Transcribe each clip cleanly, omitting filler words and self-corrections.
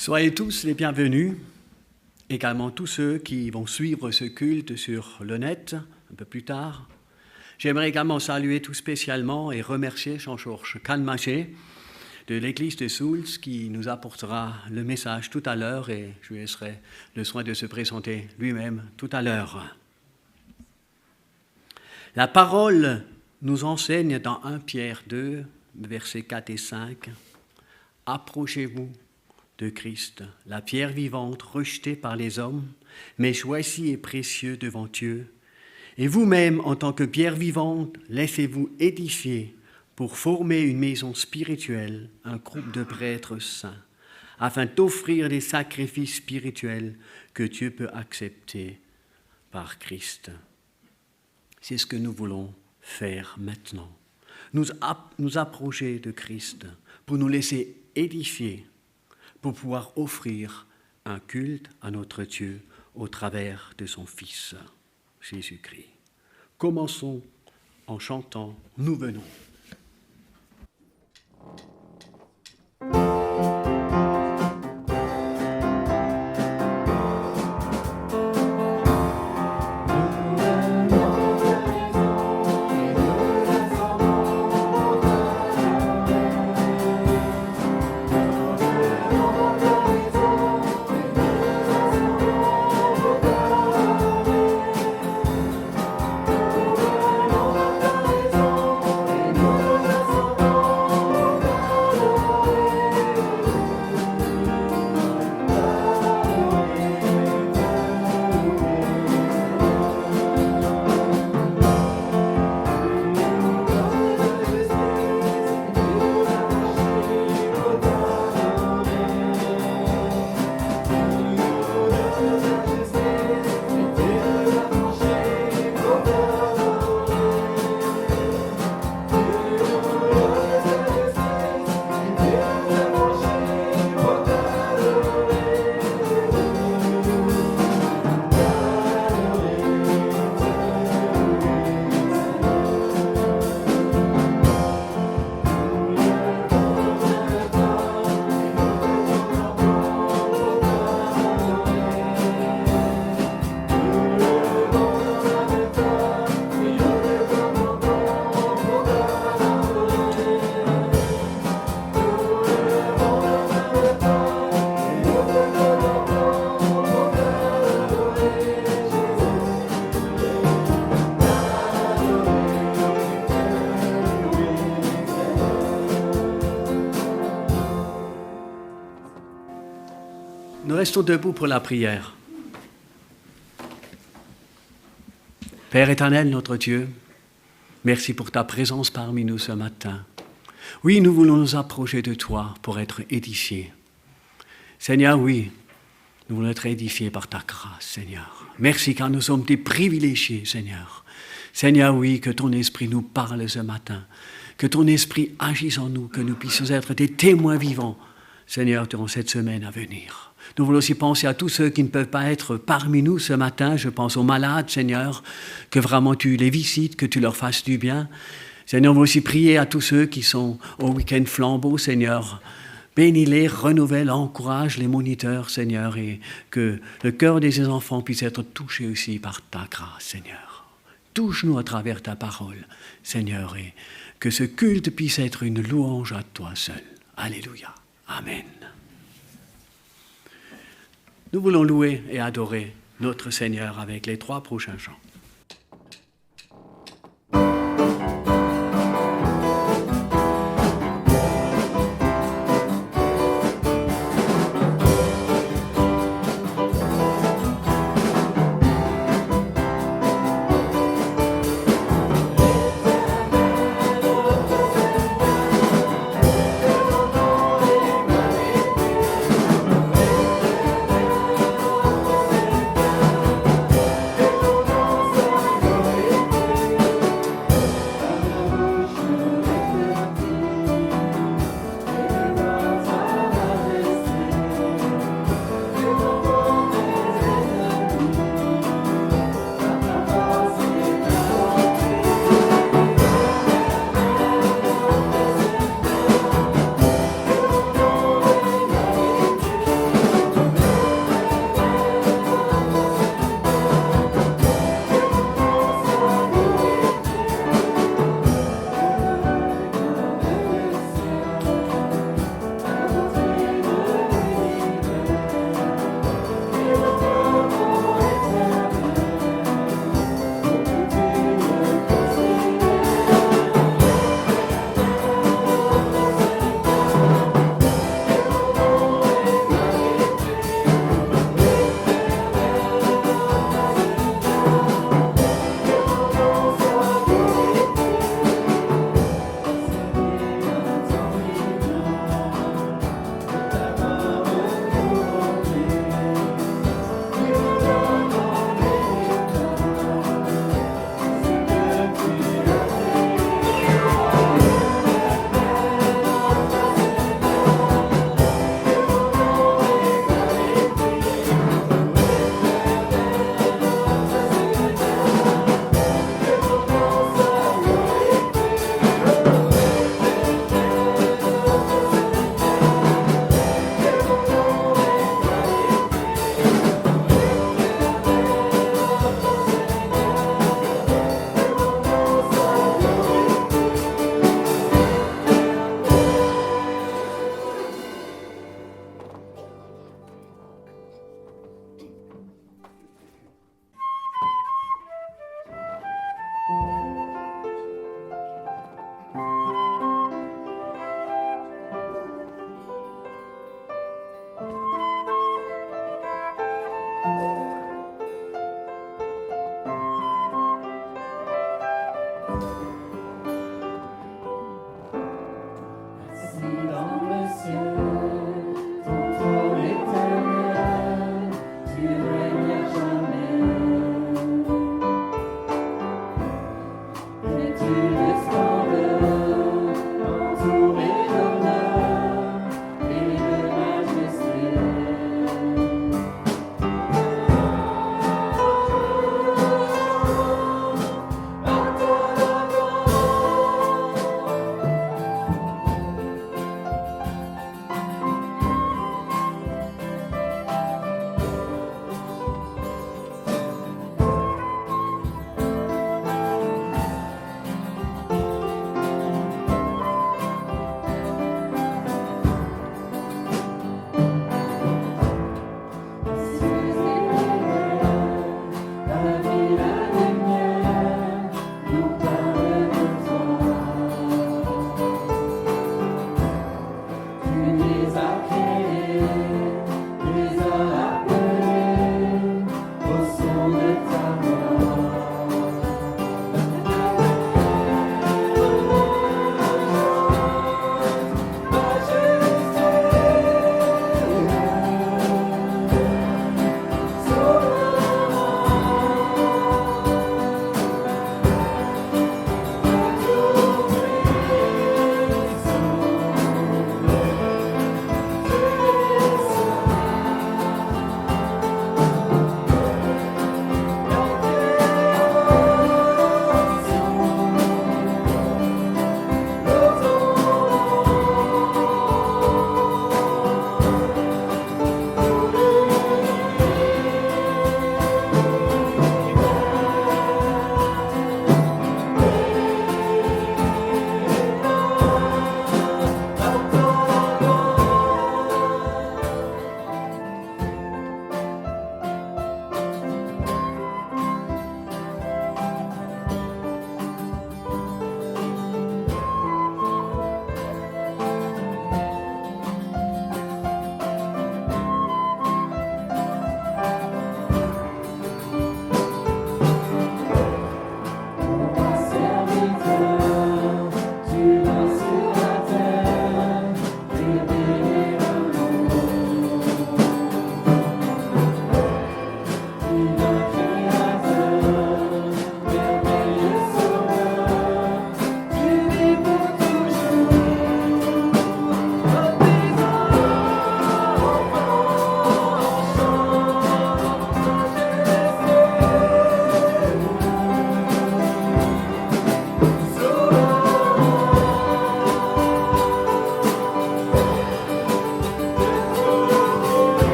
Soyez tous les bienvenus, également tous ceux qui vont suivre ce culte sur le net un peu plus tard. J'aimerais également saluer tout spécialement et remercier Jean-Georges Calmaché de l'église de Souls qui nous apportera le message tout à l'heure et je lui laisserai le soin de se présenter lui-même tout à l'heure. La parole nous enseigne dans 1 Pierre 2, versets 4 et 5, « Approchez-vous de Christ, la pierre vivante rejetée par les hommes, mais choisie et précieuse devant Dieu. Et vous-même, en tant que pierre vivante, laissez-vous édifier pour former une maison spirituelle, un groupe de prêtres saints, afin d'offrir des sacrifices spirituels que Dieu peut accepter par Christ. » C'est ce que nous voulons faire maintenant. Nous approcher de Christ pour nous laisser édifier, pour pouvoir offrir un culte à notre Dieu au travers de son Fils, Jésus-Christ. Commençons en chantant « Nous venons ». Nous restons debout pour la prière. Père éternel, notre Dieu, merci pour ta présence parmi nous ce matin. Oui, nous voulons nous approcher de toi pour être édifiés. Seigneur, oui, nous voulons être édifiés par ta grâce, Seigneur. Merci car nous sommes des privilégiés, Seigneur. Seigneur, oui, que ton esprit nous parle ce matin, que ton esprit agisse en nous, que nous puissions être des témoins vivants, Seigneur, durant cette semaine à venir. Nous voulons aussi penser à tous ceux qui ne peuvent pas être parmi nous ce matin. Je pense aux malades, Seigneur, que vraiment tu les visites, que tu leur fasses du bien. Seigneur, on va aussi prier à tous ceux qui sont au week-end flambeau, Seigneur. Bénis-les, renouvelle, encourage les moniteurs, Seigneur, et que le cœur de ces enfants puisse être touché aussi par ta grâce, Seigneur. Touche-nous à travers ta parole, Seigneur, et que ce culte puisse être une louange à toi seul. Alléluia. Amen. Nous voulons louer et adorer notre Seigneur avec les 3 prochains chants. Nous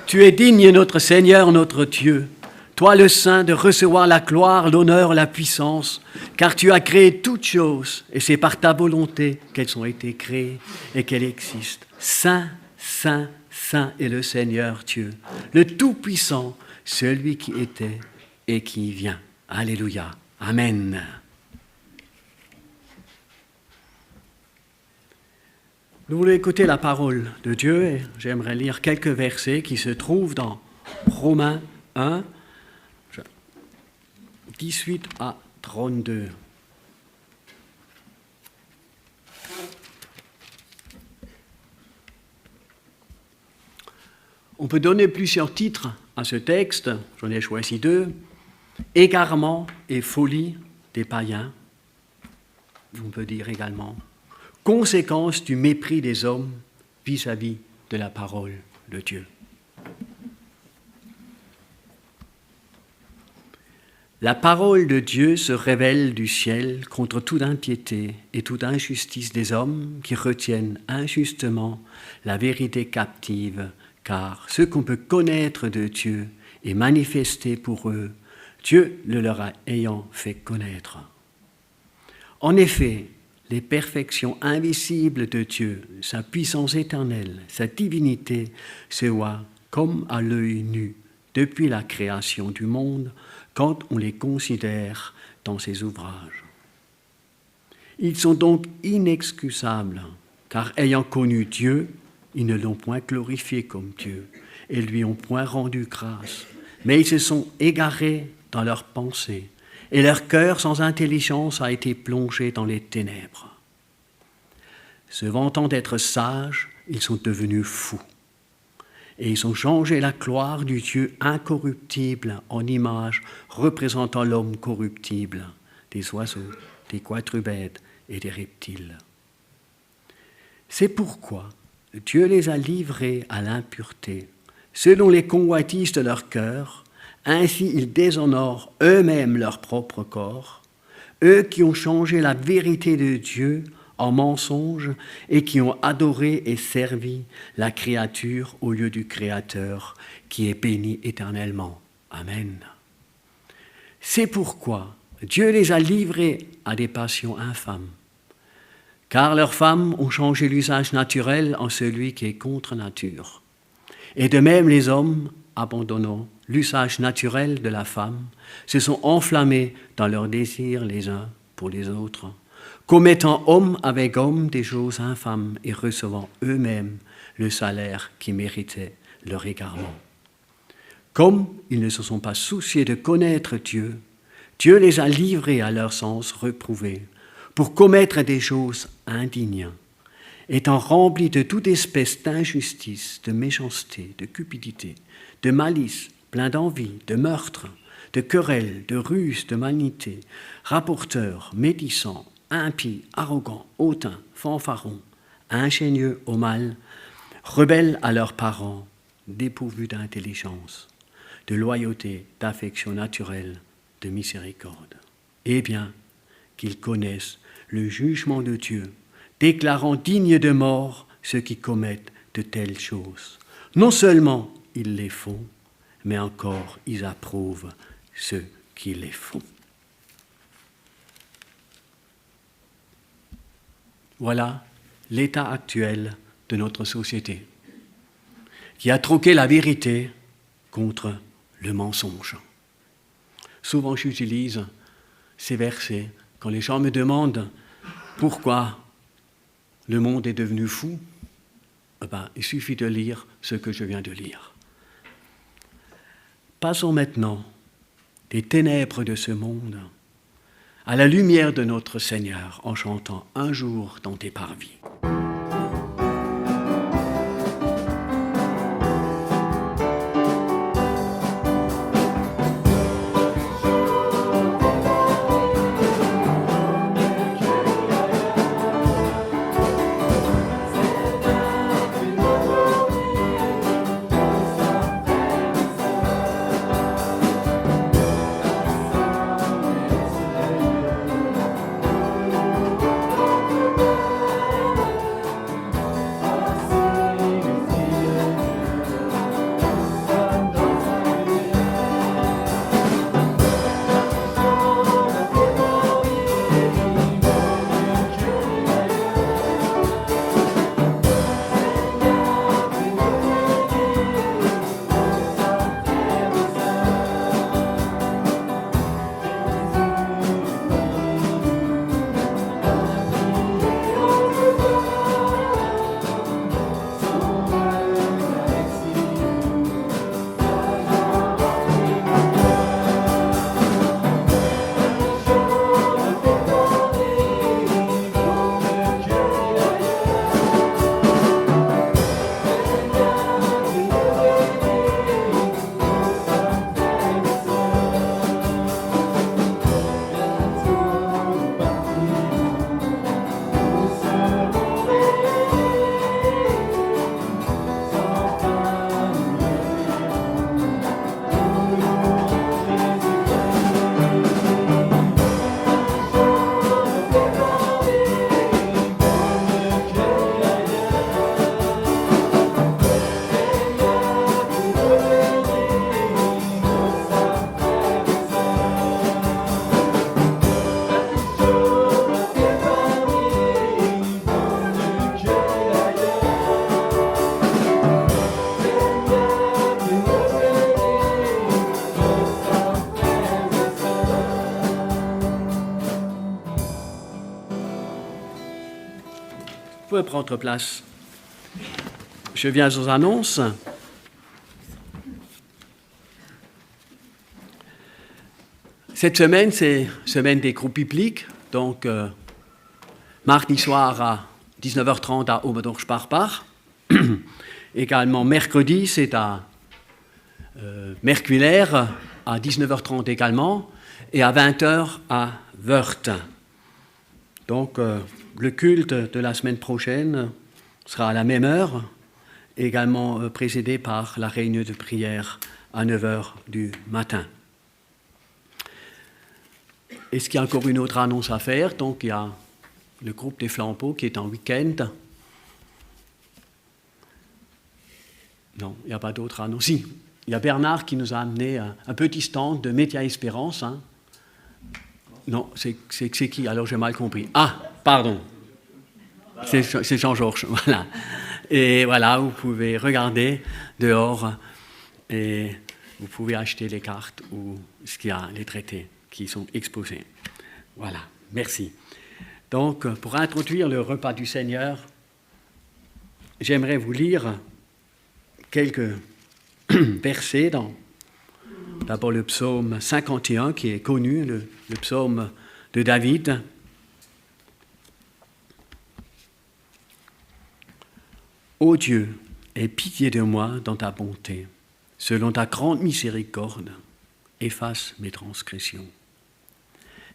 Tu es digne, notre Seigneur, notre Dieu, toi le Saint, de recevoir la gloire, l'honneur, la puissance, car tu as créé toutes choses, et c'est par ta volonté qu'elles ont été créées et qu'elles existent. Saint, Saint, Saint est le Seigneur Dieu, le Tout-Puissant, celui qui était et qui vient. Alléluia. Amen. Nous voulons écouter la parole de Dieu et j'aimerais lire quelques versets qui se trouvent dans Romains 1, 18 à 32. On peut donner plusieurs titres à ce texte, j'en ai choisi 2, Égarement et folie des païens. On peut dire également conséquence du mépris des hommes vis-à-vis de la parole de Dieu. La parole de Dieu se révèle du ciel contre toute impiété et toute injustice des hommes qui retiennent injustement la vérité captive, car ce qu'on peut connaître de Dieu est manifesté pour eux, Dieu le leur ayant fait connaître. En effet, les perfections invisibles de Dieu, sa puissance éternelle, sa divinité, se voient comme à l'œil nu depuis la création du monde quand on les considère dans ses ouvrages. Ils sont donc inexcusables, car ayant connu Dieu, ils ne l'ont point glorifié comme Dieu et lui ont point rendu grâce, mais ils se sont égarés dans leurs pensées, et leur cœur sans intelligence a été plongé dans les ténèbres. Se vantant d'être sages, ils sont devenus fous, et ils ont changé la gloire du Dieu incorruptible en image représentant l'homme corruptible, des oiseaux, des quadrupèdes et des reptiles. C'est pourquoi Dieu les a livrés à l'impureté, selon les convoitises de leur cœur. Ainsi, ils déshonorent eux-mêmes leur propre corps, eux qui ont changé la vérité de Dieu en mensonge et qui ont adoré et servi la créature au lieu du Créateur qui est béni éternellement. Amen. C'est pourquoi Dieu les a livrés à des passions infâmes, car leurs femmes ont changé l'usage naturel en celui qui est contre nature. Et de même les hommes, abandonnant l'usage naturel de la femme, se sont enflammés dans leurs désirs les uns pour les autres, commettant homme avec homme des choses infâmes et recevant eux-mêmes le salaire qui méritait leur égarement. Comme ils ne se sont pas souciés de connaître Dieu, Dieu les a livrés à leur sens reprouvé pour commettre des choses indignes, étant remplis de toute espèce d'injustice, de méchanceté, de cupidité, de malice, plein d'envie, de meurtre, de querelles, de ruses, de malignité, rapporteurs, médisants, impies, arrogants, hautains, fanfarons, ingénieux au mal, rebelles à leurs parents, dépourvus d'intelligence, de loyauté, d'affection naturelle, de miséricorde. Eh bien, qu'ils connaissent le jugement de Dieu, déclarant dignes de mort ceux qui commettent de telles choses. Non seulement ils les font, mais encore ils approuvent ceux qui les font. Voilà l'état actuel de notre société, qui a troqué la vérité contre le mensonge. Souvent j'utilise ces versets quand les gens me demandent pourquoi le monde est devenu fou. Il suffit de lire ce que je viens de lire. Passons maintenant des ténèbres de ce monde à la lumière de notre Seigneur en chantant « Un jour dans tes parvis ». Vous pouvez prendre place. Je viens aux annonces. Cette semaine, c'est semaine des groupes bibliques. Donc, mardi soir à 19h30 à Oberdorf-Sparpar. Également, mercredi, c'est à Merculaire à 19h30 également. Et à 20h à Wörth. Donc, le culte de la semaine prochaine sera à la même heure, également précédé par la réunion de prière à 9h du matin. Est-ce qu'il y a encore une autre annonce à faire? Donc, il y a le groupe des flambeaux qui est en week-end. Non, il n'y a pas d'autre annonce. Si, il y a Bernard qui nous a amené un petit stand de Média Espérance. Hein. Non, c'est qui? Alors, j'ai mal compris. Ah, pardon. C'est Jean-Georges, voilà. Et voilà, vous pouvez regarder dehors et vous pouvez acheter les cartes ou ce qu'il y a, les traités qui sont exposés. Voilà, merci. Donc, pour introduire le repas du Seigneur, j'aimerais vous lire quelques versets dans d'abord le psaume 51 qui est connu, le psaume de David. Ô Dieu, aie pitié de moi dans ta bonté, selon ta grande miséricorde, efface mes transgressions.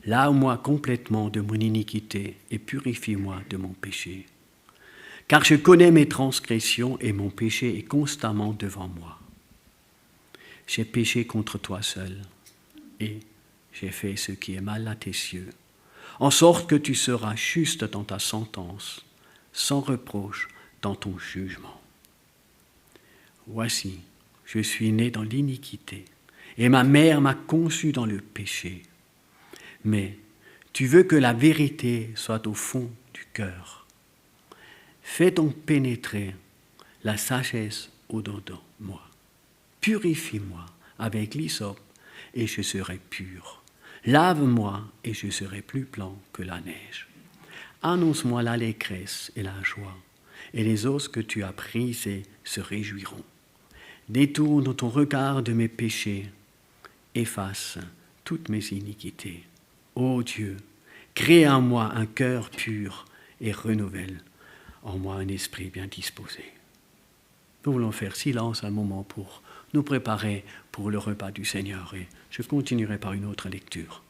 Lave-moi complètement de mon iniquité et purifie-moi de mon péché. Car je connais mes transgressions et mon péché est constamment devant moi. J'ai péché contre toi seul et j'ai fait ce qui est mal à tes yeux, en sorte que tu seras juste dans ta sentence, sans reproche dans ton jugement. Voici, je suis né dans l'iniquité et ma mère m'a conçu dans le péché. Mais tu veux que la vérité soit au fond du cœur. Fais donc pénétrer la sagesse au-dedans de moi. Purifie-moi avec l'hysope et je serai pur. Lave-moi et je serai plus blanc que la neige. Annonce-moi l'allégresse et la joie, et les os que tu as brisés se réjouiront. Détourne ton regard de mes péchés, efface toutes mes iniquités. Ô Dieu, crée en moi un cœur pur et renouvelle en moi un esprit bien disposé. Nous voulons faire silence un moment pour nous préparer pour le repas du Seigneur et je continuerai par une autre lecture.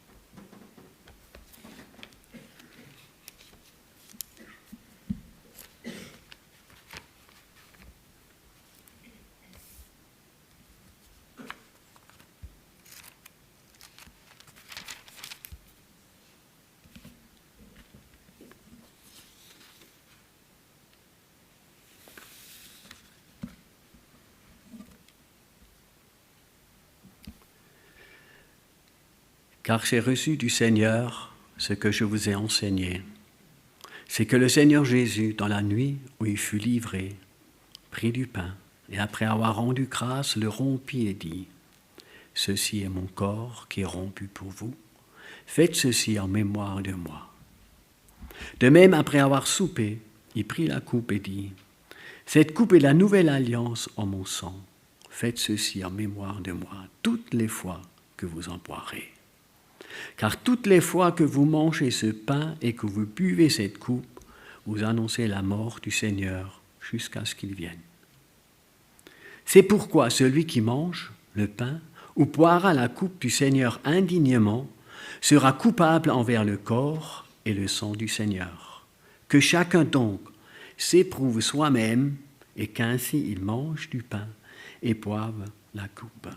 Car j'ai reçu du Seigneur ce que je vous ai enseigné. C'est que le Seigneur Jésus, dans la nuit où il fut livré, prit du pain et après avoir rendu grâce, le rompit et dit : « Ceci est mon corps qui est rompu pour vous. Faites ceci en mémoire de moi. » De même, après avoir soupé, il prit la coupe et dit : « Cette coupe est la nouvelle alliance en mon sang. Faites ceci en mémoire de moi toutes les fois que vous en boirez. Car toutes les fois que vous mangez ce pain et que vous buvez cette coupe, vous annoncez la mort du Seigneur jusqu'à ce qu'il vienne. C'est pourquoi celui qui mange le pain ou boira la coupe du Seigneur indignement sera coupable envers le corps et le sang du Seigneur. Que chacun donc s'éprouve soi-même et qu'ainsi il mange du pain et boive la coupe.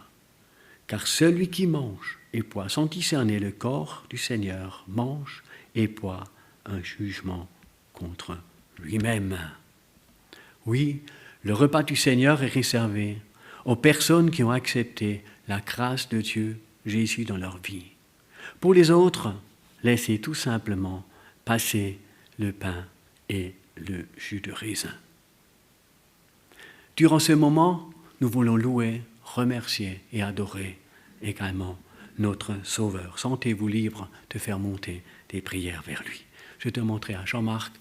Car celui qui mange et boit sans discerner le corps du Seigneur mange et boit un jugement contre lui-même. Oui, le repas du Seigneur est réservé aux personnes qui ont accepté la grâce de Dieu, Jésus, dans leur vie. Pour les autres, laissez tout simplement passer le pain et le jus de raisin. Durant ce moment, nous voulons louer, remercier et adorer également notre Sauveur. Sentez-vous libre de faire monter des prières vers lui. Je demanderai à Jean-Marc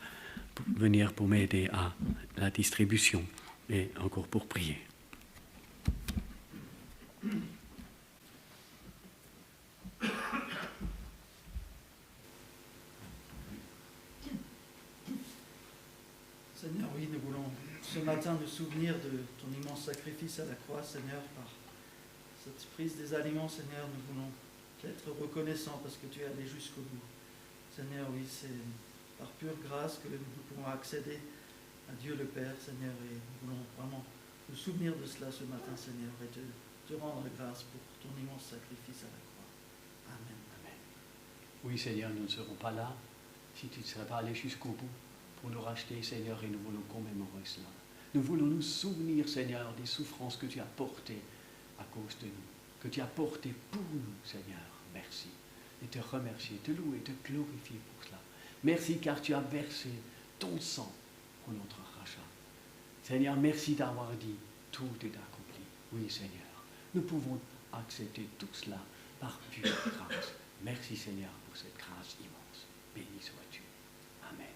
venir pour m'aider à la distribution et encore pour prier. Seigneur, oui, nous voulons ce matin nous souvenir de ton immense sacrifice à la croix, Seigneur, par cette prise des aliments, Seigneur, nous voulons être reconnaissants parce que tu es allé jusqu'au bout. Seigneur, oui, c'est par pure grâce que nous pouvons accéder à Dieu le Père, Seigneur, et nous voulons vraiment nous souvenir de cela ce matin, Seigneur, et te rendre grâce pour ton immense sacrifice à la croix. Amen. Amen. Oui, Seigneur, nous ne serons pas là si tu ne serais pas allé jusqu'au bout pour nous racheter, Seigneur, et nous voulons commémorer cela. Nous voulons nous souvenir, Seigneur, des souffrances que tu as portées à cause de nous, que tu as portées pour nous, Seigneur. Merci. Et te remercier, te louer, te glorifier pour cela. Merci car tu as versé ton sang pour notre rachat. Seigneur, merci d'avoir dit tout est accompli. Oui, Seigneur, nous pouvons accepter tout cela par pure grâce. Merci, Seigneur, pour cette grâce immense. Béni sois-tu. Amen.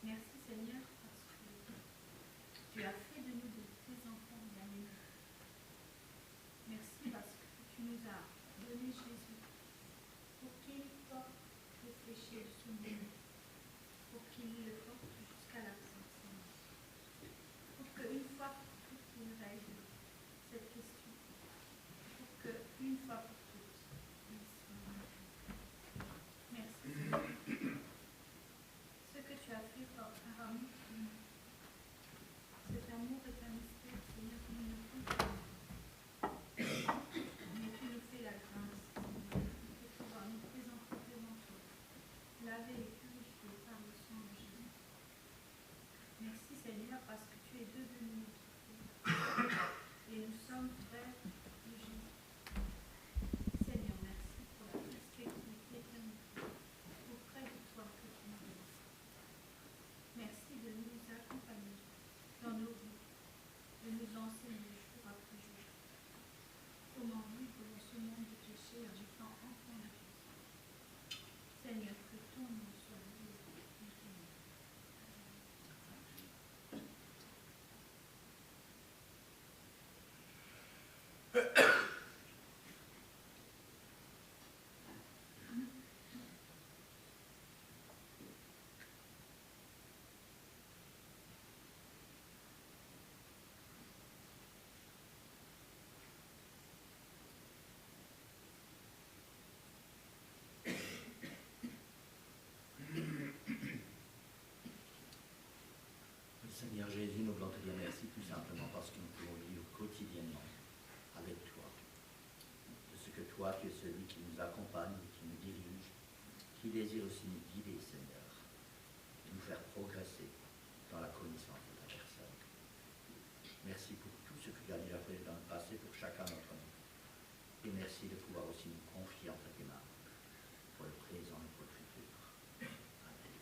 Merci Seigneur parce que tu as fait de nous tes enfants bien-aimés. Merci parce que tu nous as donné Jésus pour qu'il porte les péchés de son nom, pour qu'il le porte jusqu'à la fin, Seigneur. Pour qu'une fois pour toutes il règle cette question. Pour qu'une fois pour toutes il soit vaincu. Merci Seigneur. Ce que tu as fait par amour pour nous. Cet amour est un mystère, Seigneur, que nous ne comprenons pas. Mais tu nous fais la grâce, Seigneur, de pouvoir nous présenter devant toi, laver et purifier par le sang de Jésus. Merci, Seigneur, parce que tu es devenu notre frère. Et nous sommes frères de Jésus. Seigneur, merci pour la perspective d'éternité auprès de toi que tu nous donnes. Merci de nous accompagner dans nos vies, de nous enseigner jour après jour comment vivre dans ce monde de péché en étant enfant de Dieu. Seigneur, que ton nom soit loué et béni. Seigneur Jésus, nous voulons te dire merci tout simplement parce que nous pouvons vivre quotidiennement avec toi. De ce que toi, tu es celui qui nous accompagne, qui nous dirige, qui désire aussi nous guider, Seigneur, et nous faire progresser dans la connaissance de ta personne. Merci pour tout ce que tu as déjà fait dans le passé pour chacun d'entre nous. Et merci de pouvoir aussi nous confier entre tes mains pour le présent et pour le futur. Amen.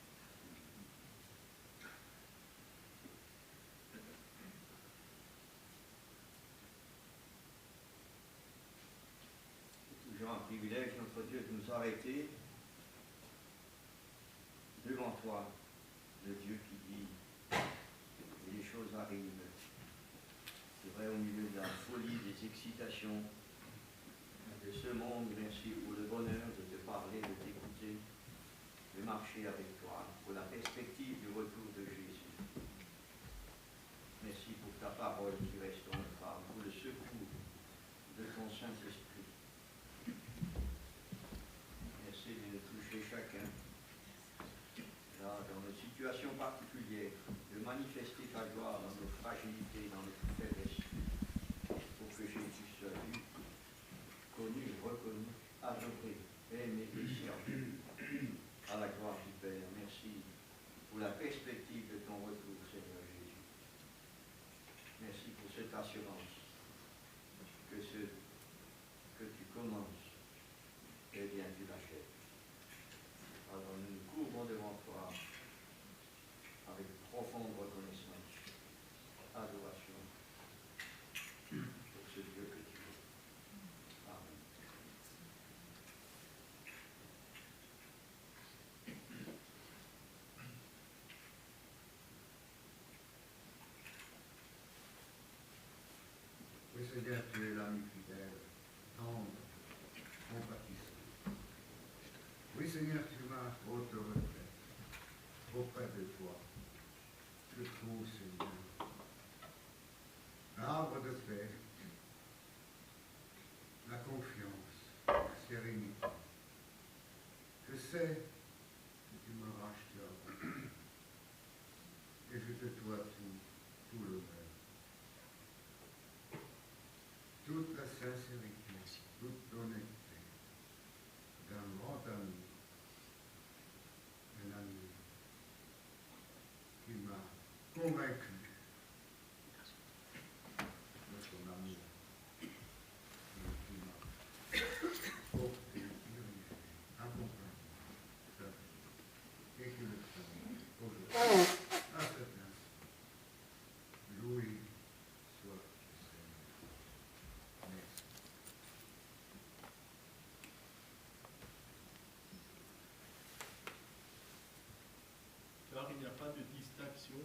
arrêter devant toi, le Dieu qui dit, et les choses arrivent. C'est vrai, au milieu de la folie, des excitations de ce monde, merci pour le bonheur de te parler, de t'écouter, de marcher avec toi, pour la perspective du retour de Jésus. Merci pour ta parole qui reste en notre âme, pour le secours de ton Saint-Esprit. Merci de nous toucher chacun, là, dans nos situations particulières, de manifester ta gloire dans nos fragilités, dans nos faiblesses, pour que Jésus soit vu, connu, reconnu, adoré, aimé et servi à la gloire du Père. Merci pour la perspective de ton retour, Seigneur Jésus. Merci pour cette assurance que ce que tu commences, eh bien tu l'achèves. Alors nous nous couvrons devant toi avec profonde reconnaissance, adoration pour ce Dieu que tu es. Amen. Oui, Seigneur, tu es l'ami fidèle, tendre, compatissant. Oui, Seigneur, tu m'as haute retraite auprès de toi. Je trouve, Seigneur, l'arbre de paix, la confiance, la sérénité. Je sais que tu me racheteras et je te dois tout l'honneur. Toute la sincérité, toute l'honnêteté d'un grand ami, un ami qui m'a convaincu de son amour, qui m'a porté, dirigé, accompagné, servi, et qui le fait aujourd'hui, à cet instant. Loué soit le Seigneur. Merci. Car il n'y a pas de distinction,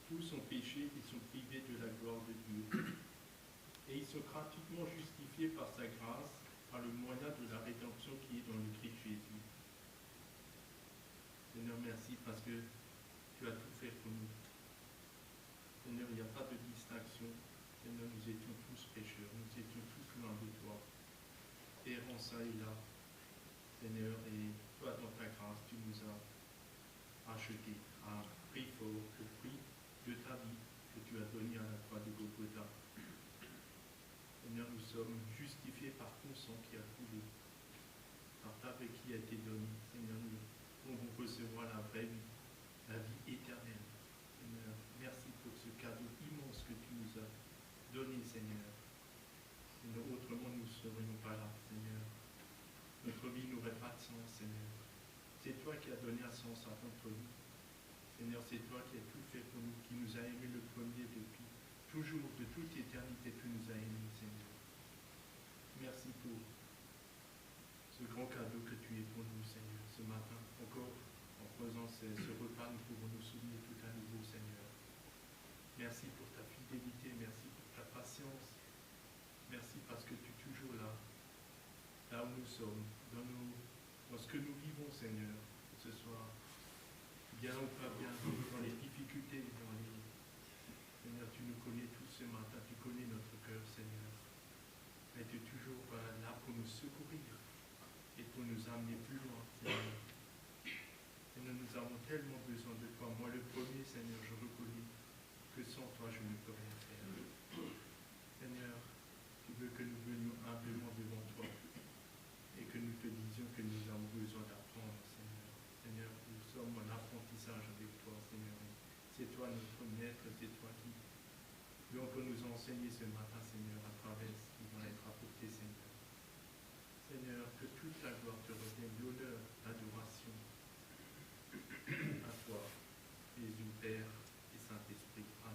tous sont péchés et sont privés de la gloire de Dieu. Et ils sont gratuitement justifiés par sa grâce, par le moyen de la rédemption qui est dans le Christ Jésus. Seigneur, merci parce que tu as tout fait pour nous. Seigneur, il n'y a pas de distinction. Seigneur, nous étions tous pécheurs, nous étions tous loin de toi. Errant ça et là, Seigneur, et toi, dans ta grâce, tu nous as achetés à un prix fort, le prix de ta vie que tu as donné à la croix de Golgotha. Seigneur, nous sommes justifiés par ton sang qui a coulé, par ta paix qui a été donnée. Seigneur, nous pouvons recevoir la vraie vie, la vie éternelle. Seigneur, merci pour ce cadeau immense que tu nous as donné, Seigneur. Seigneur, autrement nous ne serions pas là, Seigneur. Notre vie n'aurait pas de sens, Seigneur. C'est toi qui as donné un sens à notre vie. Seigneur, c'est toi qui as tout fait pour nous, qui nous a aimés le premier depuis toujours, de toute éternité, tu nous as aimés, Seigneur. Merci pour ce grand cadeau que tu es pour nous, Seigneur. Ce matin, encore, en faisant ce repas, nous pouvons nous souvenir tout à nouveau, Seigneur. Merci pour ta fidélité, merci pour ta patience. Merci parce que tu es toujours là, là où nous sommes, dans ce que nous vivons, Seigneur, que ce soit bien ou pas bien, dans les difficultés, Seigneur, tu nous connais tous ce matin, tu connais notre cœur, Seigneur. Mais tu es toujours là pour nous secourir et pour nous amener plus loin, Seigneur. Seigneur, nous avons tellement besoin de toi. Moi, le premier, Seigneur, je reconnais que sans toi, je ne peux rien faire. Seigneur, tu veux que nous venions humblement devant toi et que nous te disions que nous avons besoin d'apprendre, Seigneur. Seigneur, nous sommes en apprentissage avec toi, Seigneur. C'est toi notre maître, c'est toi qui donc nous a enseigné ce matin, Seigneur, à travers ce qui va être apporté, Seigneur. Seigneur, que toute la gloire te revienne, l'honneur, l'adoration à toi, Jésus, Père et Saint-Esprit. Amen.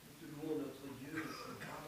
Nous te louons notre Dieu, notre Père,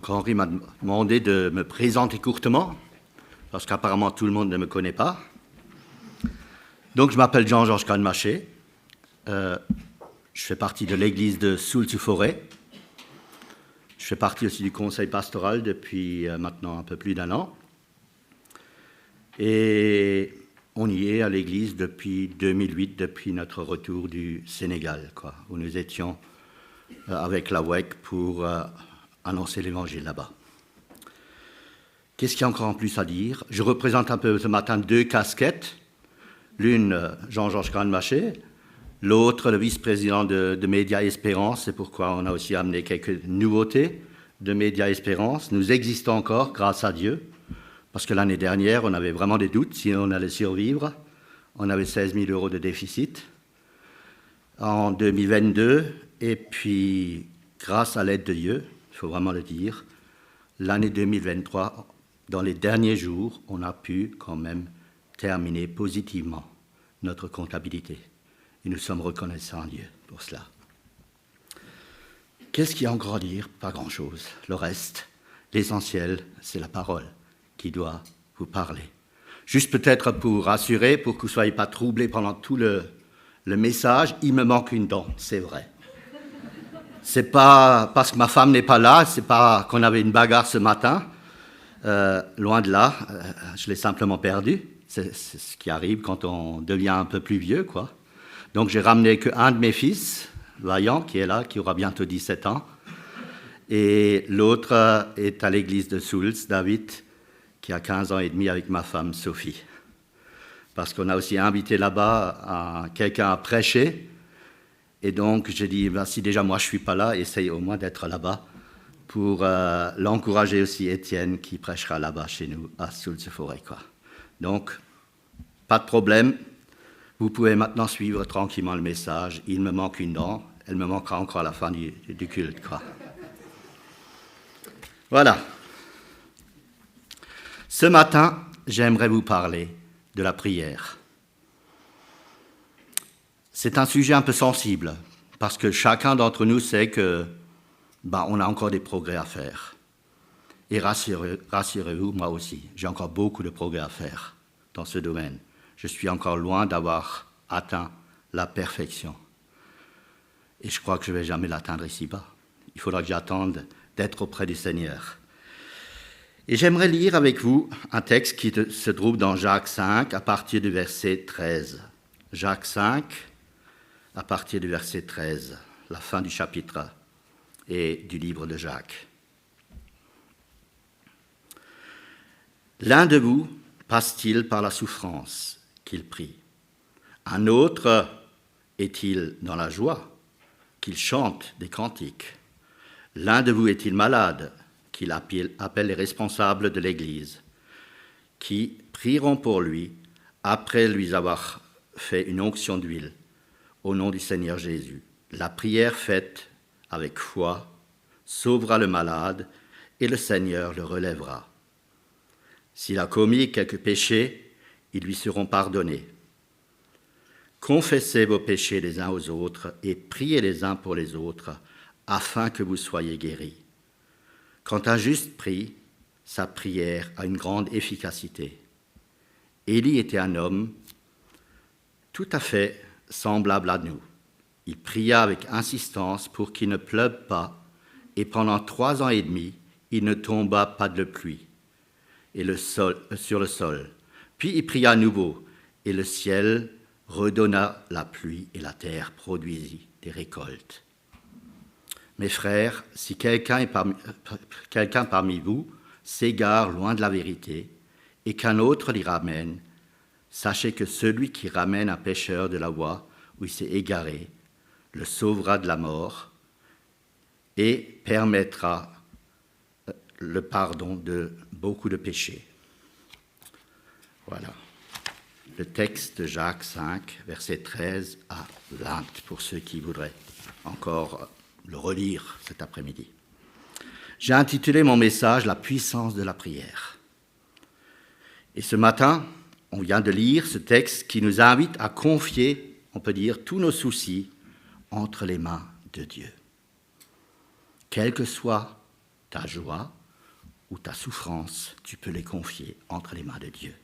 Donc Henri m'a demandé de me présenter courtement, parce qu'apparemment tout le monde ne me connaît pas. Donc je m'appelle Jean-Georges Cannemacher. Je fais partie de l'église de Soultz-sous-Forêt. Je fais partie aussi du conseil pastoral depuis maintenant un peu plus d'1 an. Et on y est à l'église depuis 2008, depuis notre retour du Sénégal, où nous étions avec la WEC pour annoncer l'évangile là-bas. Qu'est-ce qu'il y a encore en plus à dire? Je représente un peu ce matin 2 casquettes. L'une, Jean-Georges Cannemacher, l'autre, le vice-président de Média Espérance. C'est pourquoi on a aussi amené quelques nouveautés de Média Espérance. Nous existons encore, grâce à Dieu, parce que l'année dernière, on avait vraiment des doutes si on allait survivre. On avait 16 000 € de déficit en 2022. Et puis, grâce à l'aide de Dieu, il faut vraiment le dire, l'année 2023, dans les derniers jours, on a pu quand même terminer positivement notre comptabilité. Et nous sommes reconnaissants à Dieu pour cela. Qu'est-ce qu'il y a encore à dire? Pas grand-chose. Le reste, l'essentiel, c'est la parole qui doit vous parler. Juste peut-être pour rassurer, pour que vous ne soyez pas troublés pendant tout le message, il me manque une dent, c'est vrai. C'est pas parce que ma femme n'est pas là, c'est pas qu'on avait une bagarre ce matin, loin de là, je l'ai simplement perdue. C'est ce qui arrive quand on devient un peu plus vieux, Donc j'ai ramené qu'un de mes fils, Vaillant, qui est là, qui aura bientôt 17 ans. Et l'autre est à l'église de Soultz, David, qui a 15 ans et demi avec ma femme Sophie. Parce qu'on a aussi invité là-bas quelqu'un à prêcher. Et donc j'ai dit, si déjà moi je ne suis pas là, essaye au moins d'être là-bas pour l'encourager aussi, Étienne, qui prêchera là-bas chez nous, à Soultz-Forêt, Donc, pas de problème. Vous pouvez maintenant suivre tranquillement le message. Il me manque une dent. Elle me manquera encore à la fin du culte, Voilà. Ce matin, j'aimerais vous parler de la prière. C'est un sujet un peu sensible, parce que chacun d'entre nous sait que on a encore des progrès à faire. Et rassurez-vous, moi aussi, j'ai encore beaucoup de progrès à faire dans ce domaine. Je suis encore loin d'avoir atteint la perfection. Et je crois que je ne vais jamais l'atteindre ici-bas. Il faudra que j'attende d'être auprès du Seigneur. Et j'aimerais lire avec vous un texte qui se trouve dans Jacques 5, à partir du verset 13. Jacques 5, à partir du verset 13, la fin du chapitre et du livre de Jacques. L'un de vous passe-t-il par la souffrance qu'il prie? Un autre est-il dans la joie qu'il chante des cantiques? L'un de vous est-il malade qu'il appelle les responsables de l'Église, qui prieront pour lui après lui avoir fait une onction d'huile au nom du Seigneur Jésus? La prière faite avec foi sauvera le malade et le Seigneur le relèvera. S'il a commis quelques péchés, ils lui seront pardonnés. Confessez vos péchés les uns aux autres et priez les uns pour les autres, afin que vous soyez guéris. Quand un juste prie, sa prière a une grande efficacité. Élie était un homme tout à fait semblable à nous. Il pria avec insistance pour qu'il ne pleuve pas, et pendant 3 ans et demi, il ne tomba pas de pluie sur le sol. Puis il pria à nouveau, et le ciel redonna la pluie, et la terre produisit des récoltes. Mes frères, si quelqu'un parmi vous s'égare loin de la vérité, et qu'un autre l'y ramène, sachez que celui qui ramène un pécheur de la voie où il s'est égaré le sauvera de la mort et permettra le pardon de beaucoup de péchés. Voilà. Le texte de Jacques 5, versets 13 à 20, pour ceux qui voudraient encore le relire cet après-midi. J'ai intitulé mon message « La puissance de la prière ». Et ce matin, on vient de lire ce texte qui nous invite à confier, on peut dire, tous nos soucis entre les mains de Dieu. Quelle que soit ta joie ou ta souffrance, tu peux les confier entre les mains de Dieu.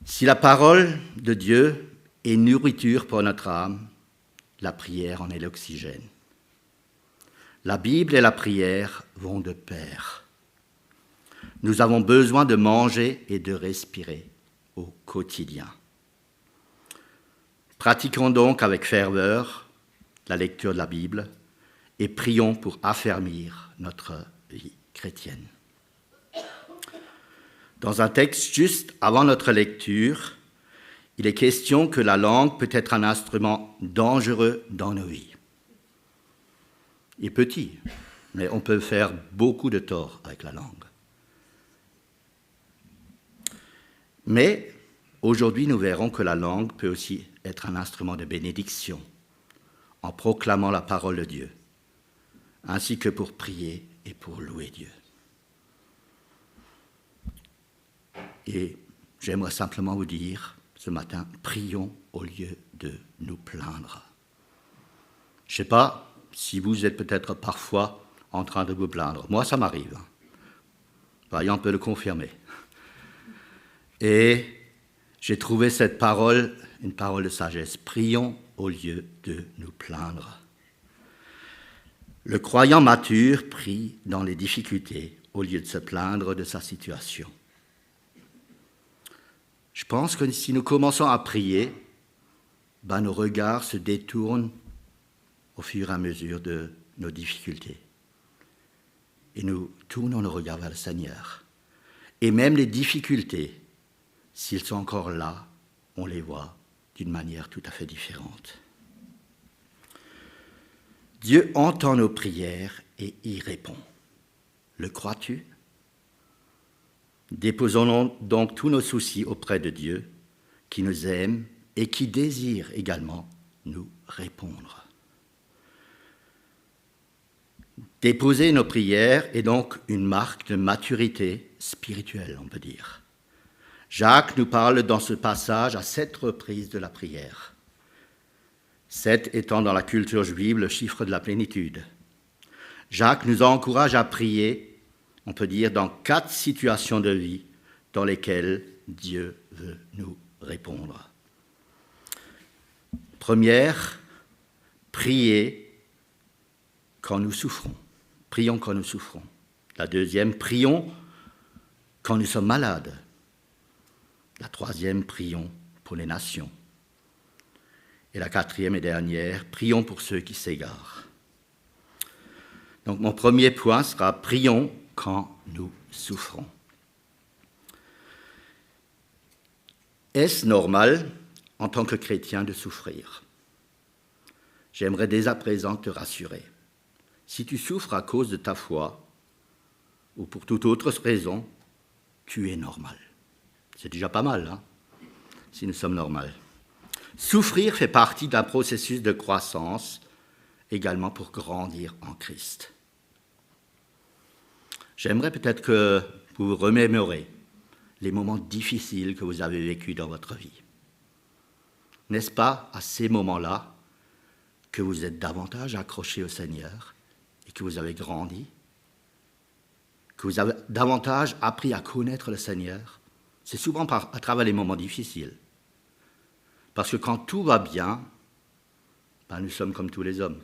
Si la parole de Dieu est nourriture pour notre âme, la prière en est l'oxygène. La Bible et la prière vont de pair. Nous avons besoin de manger et de respirer au quotidien. Pratiquons donc avec ferveur la lecture de la Bible et prions pour affermir notre vie chrétienne. Dans un texte juste avant notre lecture, il est question que la langue peut être un instrument dangereux dans nos vies. Il est petit, mais on peut faire beaucoup de tort avec la langue. Mais aujourd'hui, nous verrons que la langue peut aussi être un instrument de bénédiction en proclamant la parole de Dieu, ainsi que pour prier et pour louer Dieu. Et j'aimerais simplement vous dire ce matin, prions au lieu de nous plaindre. Je ne sais pas si vous êtes peut-être parfois en train de vous plaindre. Moi, ça m'arrive. Vaillant peut le confirmer. Et j'ai trouvé cette parole, une parole de sagesse. Prions au lieu de nous plaindre. Le croyant mature prie dans les difficultés au lieu de se plaindre de sa situation. Je pense que si nous commençons à prier, nos regards se détournent au fur et à mesure de nos difficultés. Et nous tournons nos regards vers le Seigneur. Et même les difficultés, s'ils sont encore là, on les voit d'une manière tout à fait différente. Dieu entend nos prières et y répond. Le crois-tu ? Déposons donc tous nos soucis auprès de Dieu, qui nous aime et qui désire également nous répondre. Déposer nos prières est donc une marque de maturité spirituelle, on peut dire. Jacques nous parle dans ce passage à 7 reprises de la prière. 7 étant dans la culture juive le chiffre de la plénitude. Jacques nous encourage à prier, on peut dire, dans 4 situations de vie dans lesquelles Dieu veut nous répondre. Première, prier quand nous souffrons. Prions quand nous souffrons. La deuxième, prions quand nous sommes malades. La troisième, prions pour les nations. Et la quatrième et dernière, prions pour ceux qui s'égarent. Donc mon premier point sera prions quand nous souffrons. Est-ce normal en tant que chrétien de souffrir ? J'aimerais dès à présent te rassurer. Si tu souffres à cause de ta foi ou pour toute autre raison, tu es normal. C'est déjà pas mal, hein, si nous sommes normaux. Souffrir fait partie d'un processus de croissance, également pour grandir en Christ. J'aimerais peut-être que vous vous remémorez les moments difficiles que vous avez vécus dans votre vie. N'est-ce pas à ces moments-là que vous êtes davantage accrochés au Seigneur et que vous avez grandi, que vous avez davantage appris à connaître le Seigneur? C'est souvent à travers les moments difficiles. Parce que quand tout va bien, nous sommes comme tous les hommes.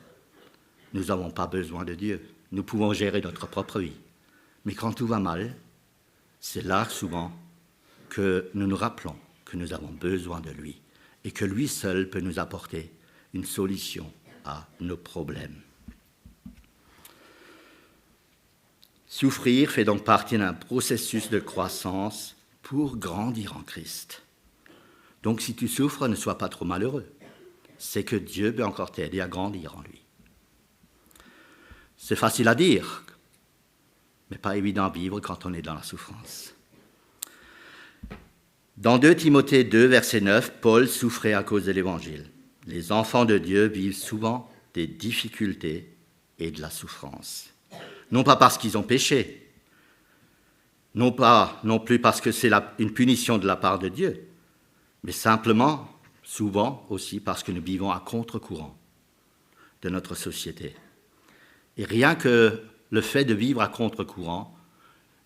Nous n'avons pas besoin de Dieu. Nous pouvons gérer notre propre vie. Mais quand tout va mal, c'est là souvent que nous nous rappelons que nous avons besoin de lui et que lui seul peut nous apporter une solution à nos problèmes. Souffrir fait donc partie d'un processus de croissance pour grandir en Christ. Donc si tu souffres, ne sois pas trop malheureux. C'est que Dieu peut encore t'aider à grandir en lui. C'est facile à dire, mais pas évident à vivre quand on est dans la souffrance. Dans 2 Timothée 2, verset 9, Paul souffrait à cause de l'Évangile. Les enfants de Dieu vivent souvent des difficultés et de la souffrance. Non pas parce qu'ils ont péché, non plus parce que c'est une punition de la part de Dieu, mais simplement, souvent aussi parce que nous vivons à contre-courant de notre société. Et rien que le fait de vivre à contre-courant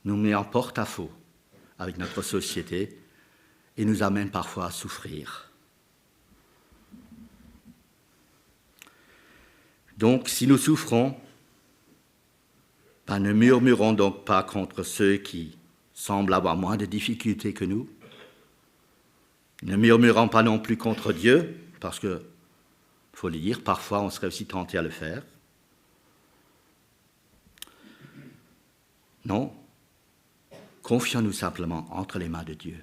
nous met en porte-à-faux avec notre société et nous amène parfois à souffrir. Donc, si nous souffrons, ne murmurons donc pas contre ceux qui semblent avoir moins de difficultés que nous. Ne murmurons pas non plus contre Dieu, parce que, il faut le dire, parfois on serait aussi tenté à le faire. Non, confions-nous simplement entre les mains de Dieu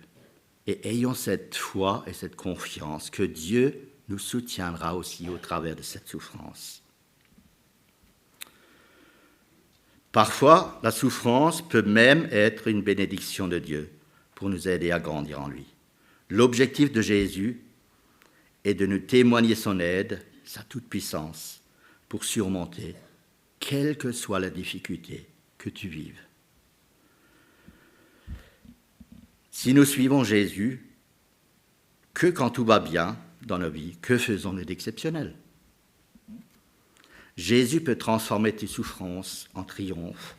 et ayons cette foi et cette confiance que Dieu nous soutiendra aussi au travers de cette souffrance. Parfois, la souffrance peut même être une bénédiction de Dieu pour nous aider à grandir en lui. L'objectif de Jésus est de nous témoigner son aide, sa toute-puissance, pour surmonter quelle que soit la difficulté que tu vives. Si nous suivons Jésus, que quand tout va bien dans nos vies, que faisons-nous d'exceptionnel ? Jésus peut transformer tes souffrances en triomphe.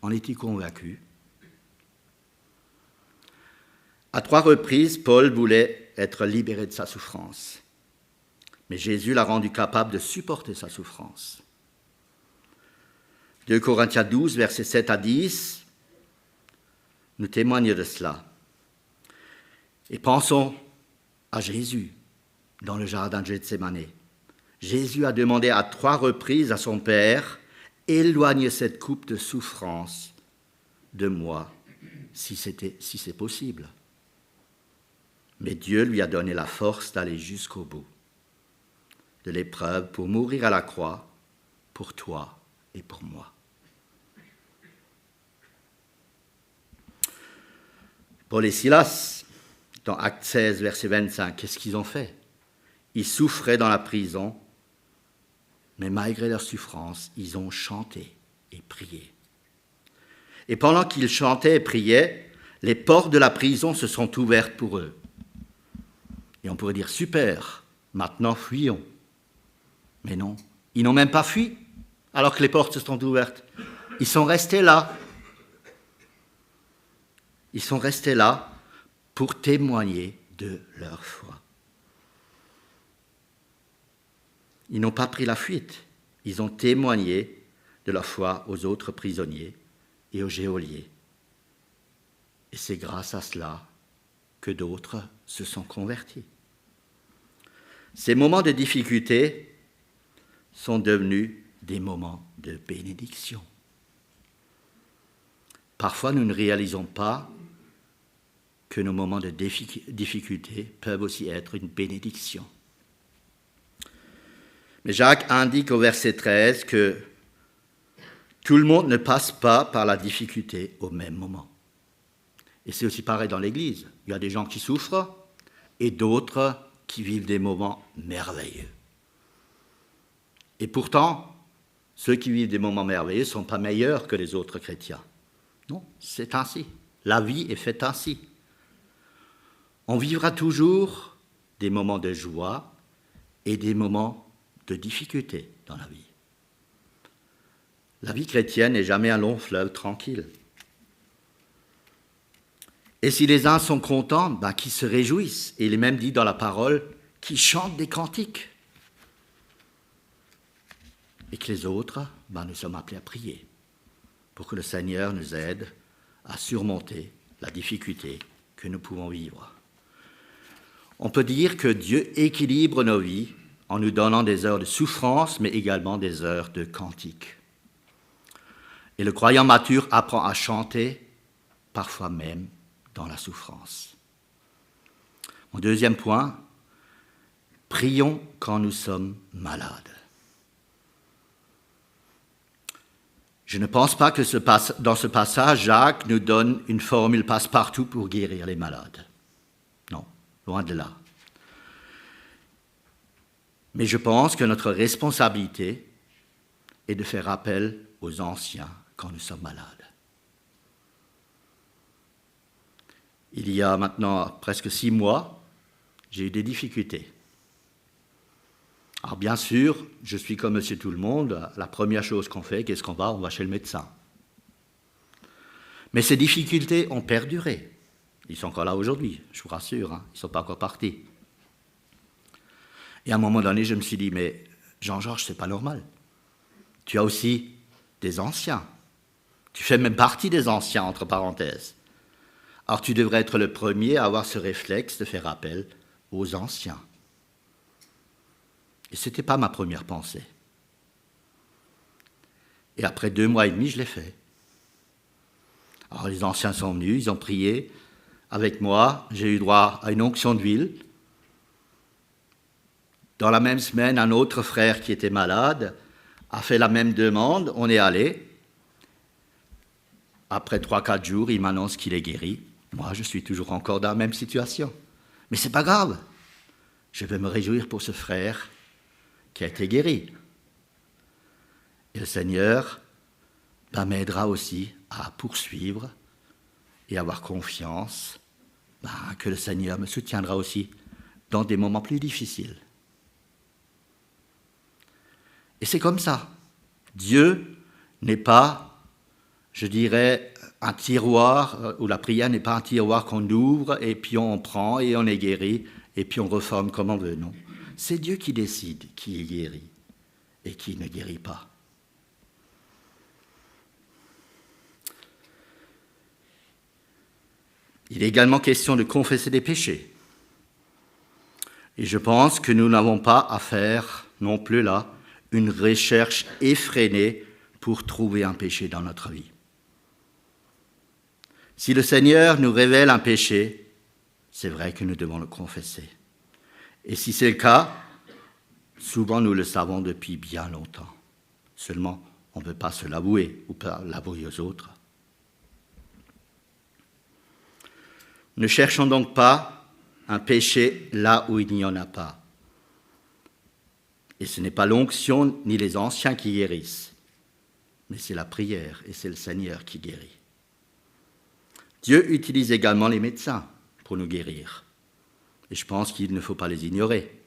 En es-tu convaincu ? À 3 reprises, Paul voulait être libéré de sa souffrance. Mais Jésus l'a rendu capable de supporter sa souffrance. 2 Corinthiens 12, versets 7 à 10, nous témoigne de cela. Et pensons à Jésus dans le jardin de Gethsémani. Jésus a demandé à 3 reprises à son Père « Éloigne cette coupe de souffrance de moi, si c'est possible. » Mais Dieu lui a donné la force d'aller jusqu'au bout de l'épreuve pour mourir à la croix pour toi et pour moi. Paul et Silas, dans Actes 16, verset 25, qu'est-ce qu'ils ont fait ? Ils souffraient dans la prison, mais malgré leur souffrance, ils ont chanté et prié. Et pendant qu'ils chantaient et priaient, les portes de la prison se sont ouvertes pour eux. Et on pourrait dire, super, maintenant fuyons. Mais non, ils n'ont même pas fui, alors que les portes se sont ouvertes. Ils sont restés là. Ils sont restés là pour témoigner de leur foi. Ils n'ont pas pris la fuite. Ils ont témoigné de leur foi aux autres prisonniers et aux geôliers. Et c'est grâce à cela que d'autres se sont convertis. Ces moments de difficulté sont devenus des moments de bénédiction. Parfois, nous ne réalisons pas que nos moments de difficulté peuvent aussi être une bénédiction. Mais Jacques indique au verset 13 que tout le monde ne passe pas par la difficulté au même moment. Et c'est aussi pareil dans l'Église. Il y a des gens qui souffrent et d'autres qui vivent des moments merveilleux. Et pourtant, ceux qui vivent des moments merveilleux ne sont pas meilleurs que les autres chrétiens. Non, c'est ainsi. La vie est faite ainsi. On vivra toujours des moments de joie et des moments de difficulté dans la vie. La vie chrétienne n'est jamais un long fleuve tranquille. Et si les uns sont contents, qu'ils se réjouissent. Et il est même dit dans la parole qu'ils chantent des cantiques. Et que les autres, nous sommes appelés à prier pour que le Seigneur nous aide à surmonter la difficulté que nous pouvons vivre. On peut dire que Dieu équilibre nos vies en nous donnant des heures de souffrance, mais également des heures de cantique. Et le croyant mature apprend à chanter, parfois même dans la souffrance. Mon deuxième point, prions quand nous sommes malades. Je ne pense pas que dans ce passage, Jacques nous donne une formule passe-partout pour guérir les malades. Non, loin de là. Mais je pense que notre responsabilité est de faire appel aux anciens quand nous sommes malades. Il y a maintenant presque 6 mois, j'ai eu des difficultés. bien sûr, je suis comme monsieur tout le monde, la première chose qu'on fait, qu'est-ce qu'on va? On va chez le médecin. Mais ces difficultés ont perduré. Ils sont encore là aujourd'hui, je vous rassure, hein, ils ne sont pas encore partis. Et à un moment donné, je me suis dit, mais Jean-Georges, c'est pas normal. Tu as aussi des anciens. Tu fais même partie des anciens, entre parenthèses. Alors tu devrais être le premier à avoir ce réflexe de faire appel aux anciens. Et ce n'était pas ma première pensée. Et après 2 mois et demi, je l'ai fait. Alors les anciens sont venus, ils ont prié avec moi, j'ai eu droit à une onction d'huile. Dans la même semaine, un autre frère qui était malade a fait la même demande, on est allé. Après 3-4 jours, il m'annonce qu'il est guéri. Moi, je suis toujours encore dans la même situation. Mais ce n'est pas grave. Je vais me réjouir pour ce frère qui a été guéri. Et le Seigneur m'aidera aussi à poursuivre et avoir confiance que le Seigneur me soutiendra aussi dans des moments plus difficiles. Et c'est comme ça. Dieu n'est pas, je dirais, un tiroir, où la prière n'est pas un tiroir qu'on ouvre et puis on prend et on est guéri et puis on reforme comme on veut. Non. C'est Dieu qui décide qui est guéri et qui ne guérit pas. Il est également question de confesser des péchés. Et je pense que nous n'avons pas à faire non plus là une recherche effrénée pour trouver un péché dans notre vie. Si le Seigneur nous révèle un péché, c'est vrai que nous devons le confesser. Et si c'est le cas, souvent nous le savons depuis bien longtemps. Seulement, on ne veut pas se l'avouer ou pas l'avouer aux autres. Ne cherchons donc pas un péché là où il n'y en a pas. Et ce n'est pas l'onction ni les anciens qui guérissent, mais c'est la prière et c'est le Seigneur qui guérit. Dieu utilise également les médecins pour nous guérir. Et je pense qu'il ne faut pas les ignorer.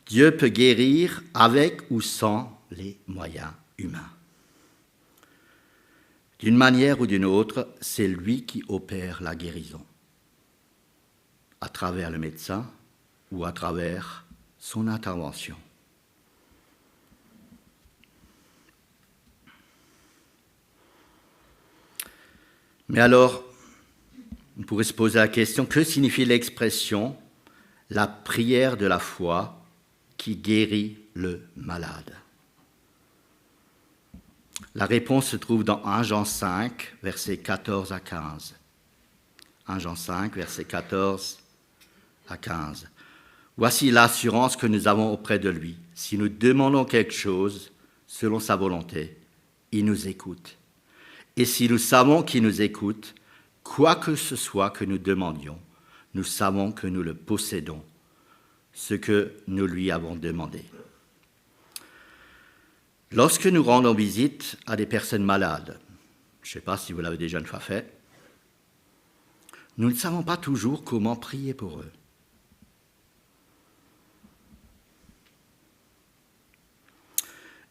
Dieu peut guérir avec ou sans les moyens humains. D'une manière ou d'une autre, c'est lui qui opère la guérison, à travers le médecin ou à travers son intervention. Mais alors, on pourrait se poser la question, que signifie l'expression « la prière de la foi qui guérit le malade » ? La réponse se trouve dans 1 Jean 5, versets 14 à 15. 1 Jean 5, versets 14 à 15. Voici l'assurance que nous avons auprès de lui. Si nous demandons quelque chose selon sa volonté, il nous écoute. Et si nous savons qu'il nous écoute, quoi que ce soit que nous demandions, nous savons que nous le possédons, ce que nous lui avons demandé. Lorsque nous rendons visite à des personnes malades, je ne sais pas si vous l'avez déjà une fois fait, nous ne savons pas toujours comment prier pour eux.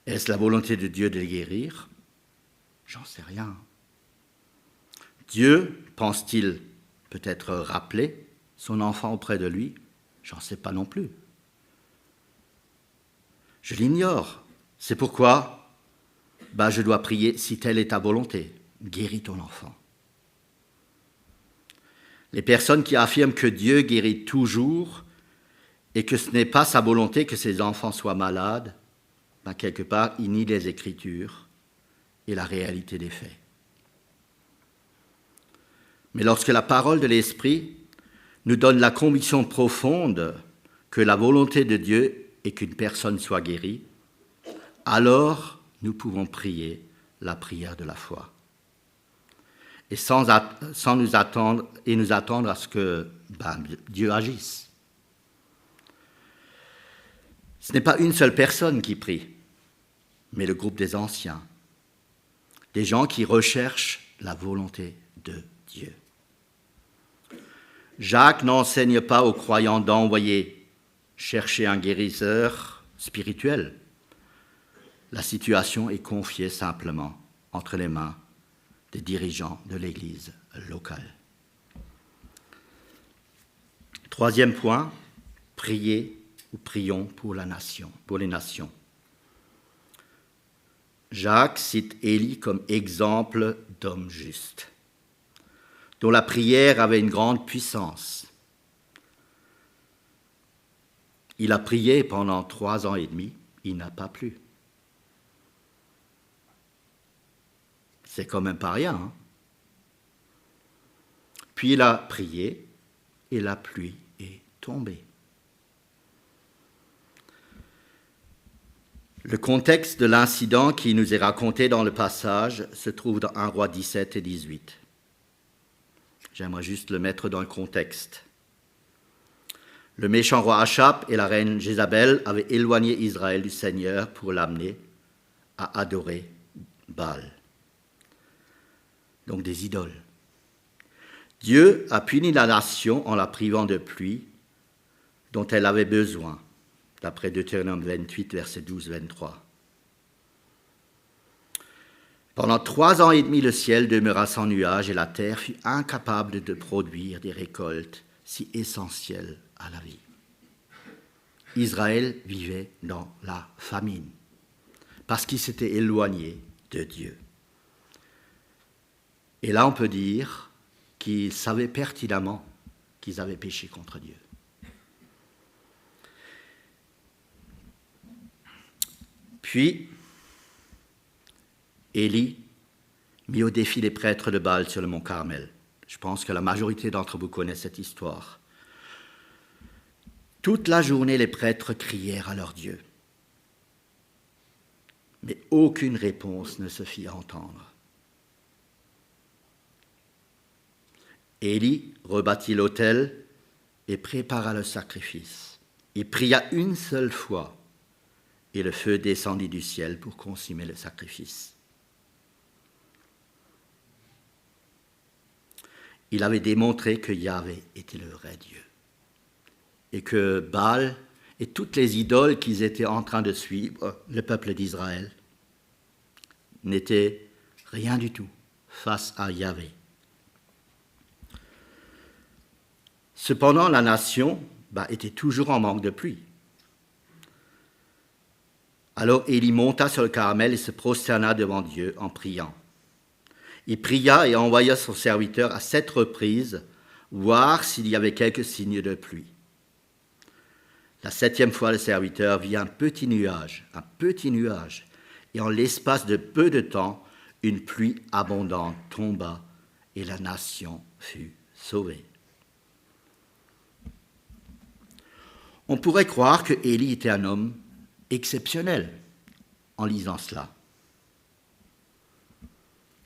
Est-ce la volonté de Dieu de les guérir ? J'en sais rien. Dieu, pense-t-il peut-être rappeler son enfant auprès de lui ? J'en sais pas non plus. Je l'ignore. C'est pourquoi je dois prier si telle est ta volonté. Guéris ton enfant. Les personnes qui affirment que Dieu guérit toujours et que ce n'est pas sa volonté que ses enfants soient malades, quelque part, ils nient les Écritures et la réalité des faits. Mais lorsque la parole de l'Esprit nous donne la conviction profonde que la volonté de Dieu est qu'une personne soit guérie, alors nous pouvons prier la prière de la foi. Et sans nous attendre à ce que Dieu agisse. Ce n'est pas une seule personne qui prie, mais le groupe des anciens, des gens qui recherchent la volonté de Dieu. Jacques n'enseigne pas aux croyants d'envoyer chercher un guérisseur spirituel. La situation est confiée simplement entre les mains des dirigeants de l'Église locale. Troisième point, prier ou prions pour la nation, pour les nations. Jacques cite Élie comme exemple d'homme juste, dont la prière avait une grande puissance. Il a prié pendant 3 ans et demi, il n'a pas plu. C'est quand même pas rien. Hein? Puis il a prié et la pluie est tombée. Le contexte de l'incident qui nous est raconté dans le passage se trouve dans 1 Roi 17 et 18. J'aimerais juste le mettre dans le contexte. Le méchant roi Achab et la reine Jézabel avaient éloigné Israël du Seigneur pour l'amener à adorer Baal, donc des idoles. Dieu a puni la nation en la privant de pluie dont elle avait besoin, d'après Deutéronome 28, versets 12-23. Pendant 3 ans et demi, le ciel demeura sans nuages et la terre fut incapable de produire des récoltes si essentielles à la vie. Israël vivait dans la famine parce qu'il s'était éloigné de Dieu. Et là, on peut dire qu'ils savaient pertinemment qu'ils avaient péché contre Dieu. Puis, Élie mit au défi les prêtres de Baal sur le mont Carmel. Je pense que la majorité d'entre vous connaissent cette histoire. Toute la journée, les prêtres crièrent à leur Dieu. Mais aucune réponse ne se fit entendre. Élie rebâtit l'autel et prépara le sacrifice. Il pria une seule fois et le feu descendit du ciel pour consumer le sacrifice. Il avait démontré que Yahvé était le vrai Dieu et que Baal et toutes les idoles qu'ils étaient en train de suivre, le peuple d'Israël, n'étaient rien du tout face à Yahvé. Cependant, la nation était toujours en manque de pluie. Alors Élie monta sur le Carmel et se prosterna devant Dieu en priant. Il pria et envoya son serviteur à 7 reprises voir s'il y avait quelques signes de pluie. La 7e fois, le serviteur vit un petit nuage, et en l'espace de peu de temps, une pluie abondante tomba et la nation fut sauvée. On pourrait croire que Élie était un homme exceptionnel en lisant cela.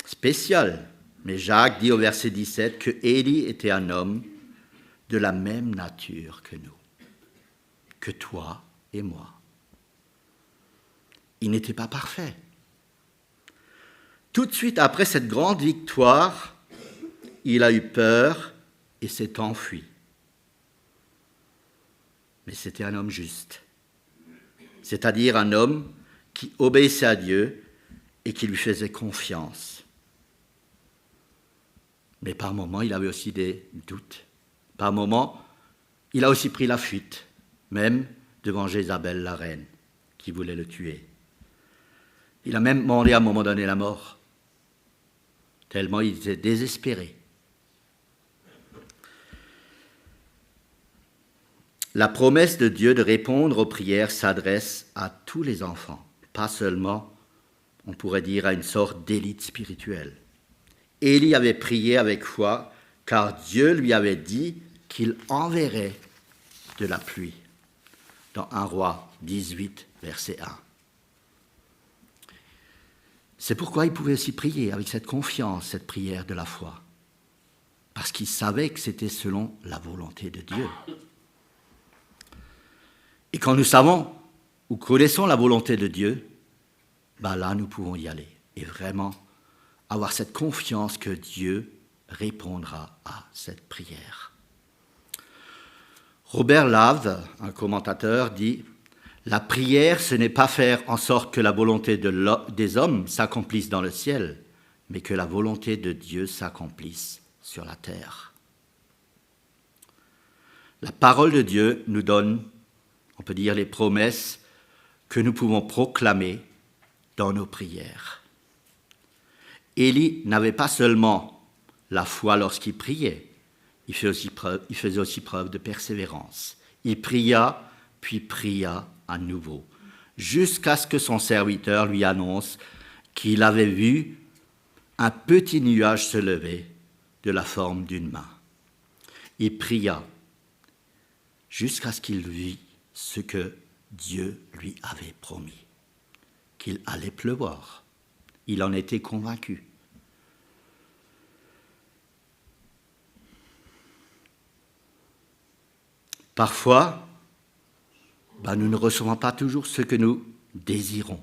Spécial, mais Jacques dit au verset 17 que Élie était un homme de la même nature que nous, que toi et moi. Il n'était pas parfait. Tout de suite après cette grande victoire, il a eu peur et s'est enfui. Mais c'était un homme juste, c'est-à-dire un homme qui obéissait à Dieu et qui lui faisait confiance. Mais par moments, il avait aussi des doutes. Par moments, il a aussi pris la fuite, même devant Jézabel, la reine, qui voulait le tuer. Il a même demandé à un moment donné la mort, tellement il était désespéré. La promesse de Dieu de répondre aux prières s'adresse à tous les enfants, pas seulement, on pourrait dire, à une sorte d'élite spirituelle. Élie avait prié avec foi, car Dieu lui avait dit qu'il enverrait de la pluie, dans 1 Roi 18, verset 1. C'est pourquoi il pouvait aussi prier avec cette confiance, cette prière de la foi, parce qu'il savait que c'était selon la volonté de Dieu. Et quand nous savons ou connaissons la volonté de Dieu, là nous pouvons y aller et vraiment avoir cette confiance que Dieu répondra à cette prière. Robert Lave, un commentateur, dit « La prière, ce n'est pas faire en sorte que la volonté des hommes s'accomplisse dans le ciel, mais que la volonté de Dieu s'accomplisse sur la terre. » La parole de Dieu nous donne, on peut dire, les promesses que nous pouvons proclamer dans nos prières. Élie n'avait pas seulement la foi lorsqu'il priait, il faisait aussi preuve de persévérance. Il pria, puis pria à nouveau, jusqu'à ce que son serviteur lui annonce qu'il avait vu un petit nuage se lever de la forme d'une main. Il pria jusqu'à ce qu'il vît ce que Dieu lui avait promis, qu'il allait pleuvoir. Il en était convaincu. Parfois, nous ne recevons pas toujours ce que nous désirons.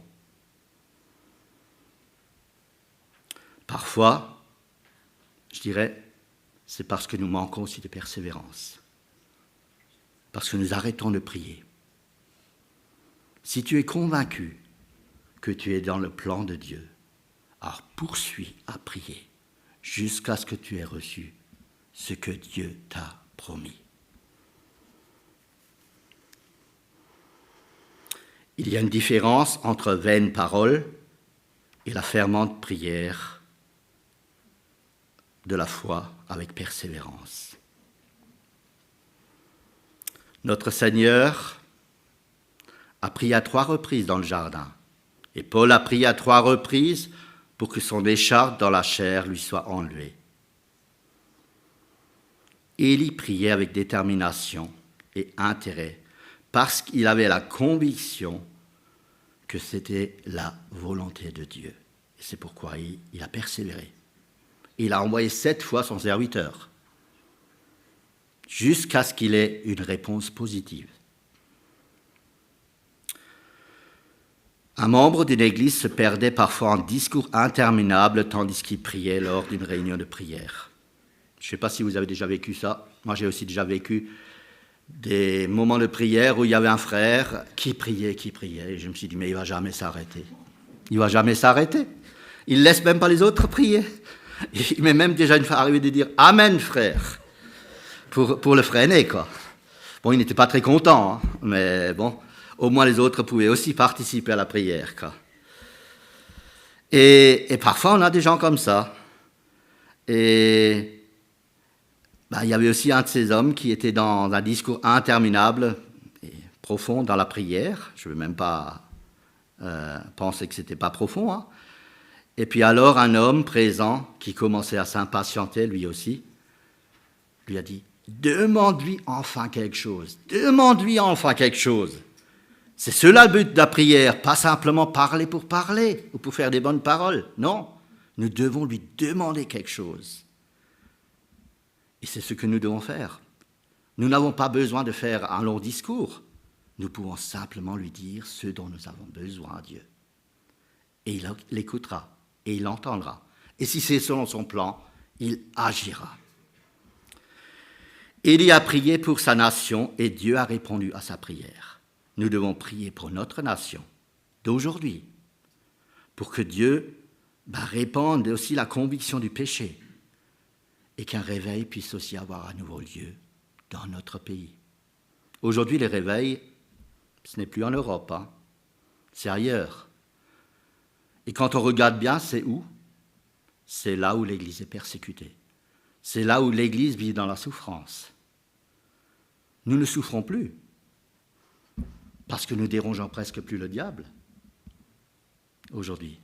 Parfois, je dirais, c'est parce que nous manquons aussi de persévérance, parce que nous arrêtons de prier. Si tu es convaincu que tu es dans le plan de Dieu, alors poursuis à prier jusqu'à ce que tu aies reçu ce que Dieu t'a promis. Il y a une différence entre vaines paroles et la fervente prière de la foi avec persévérance. Notre Seigneur a prié à 3 reprises dans le jardin, et Paul a prié à 3 reprises pour que son écharpe dans la chair lui soit enlevée. Élie priait avec détermination et intérêt, parce qu'il avait la conviction que c'était la volonté de Dieu. Et c'est pourquoi il a persévéré. Il a envoyé 7 fois son serviteur, jusqu'à ce qu'il ait une réponse positive. Un membre d'une église se perdait parfois en discours interminables tandis qu'il priait lors d'une réunion de prière. Je ne sais pas si vous avez déjà vécu ça. Moi, j'ai aussi déjà vécu des moments de prière où il y avait un frère qui priait, et je me suis dit, mais il ne va jamais s'arrêter. Il ne va jamais s'arrêter. Il ne laisse même pas les autres prier. Il m'est même déjà une fois arrivé de dire « Amen, frère !» pour le freiner, quoi. Bon, il n'était pas très content, hein, mais bon, au moins les autres pouvaient aussi participer à la prière, quoi. Et parfois, on a des gens comme ça. Et il y avait aussi un de ces hommes qui était dans un discours interminable et profond dans la prière. Je ne veux même pas penser que ce n'était pas profond. Hein. Et puis alors, un homme présent qui commençait à s'impatienter, lui aussi, lui a dit « Demande-lui enfin quelque chose. Demande-lui enfin quelque chose. » C'est cela le but de la prière, pas simplement parler pour parler ou pour faire des bonnes paroles. Non, nous devons lui demander quelque chose. Et c'est ce que nous devons faire. Nous n'avons pas besoin de faire un long discours. Nous pouvons simplement lui dire ce dont nous avons besoin à Dieu. Et il l'écoutera, et il l'entendra. Et si c'est selon son plan, il agira. Élie a prié pour sa nation et Dieu a répondu à sa prière. Nous devons prier pour notre nation d'aujourd'hui, pour que Dieu répande aussi la conviction du péché, et qu'un réveil puisse aussi avoir à nouveau lieu dans notre pays. Aujourd'hui, les réveils, ce n'est plus en Europe, hein, c'est ailleurs. Et quand on regarde bien, c'est où? C'est là où l'Église est persécutée. C'est là où l'Église vit dans la souffrance. Nous ne souffrons plus, parce que nous dérangeons presque plus le diable, aujourd'hui.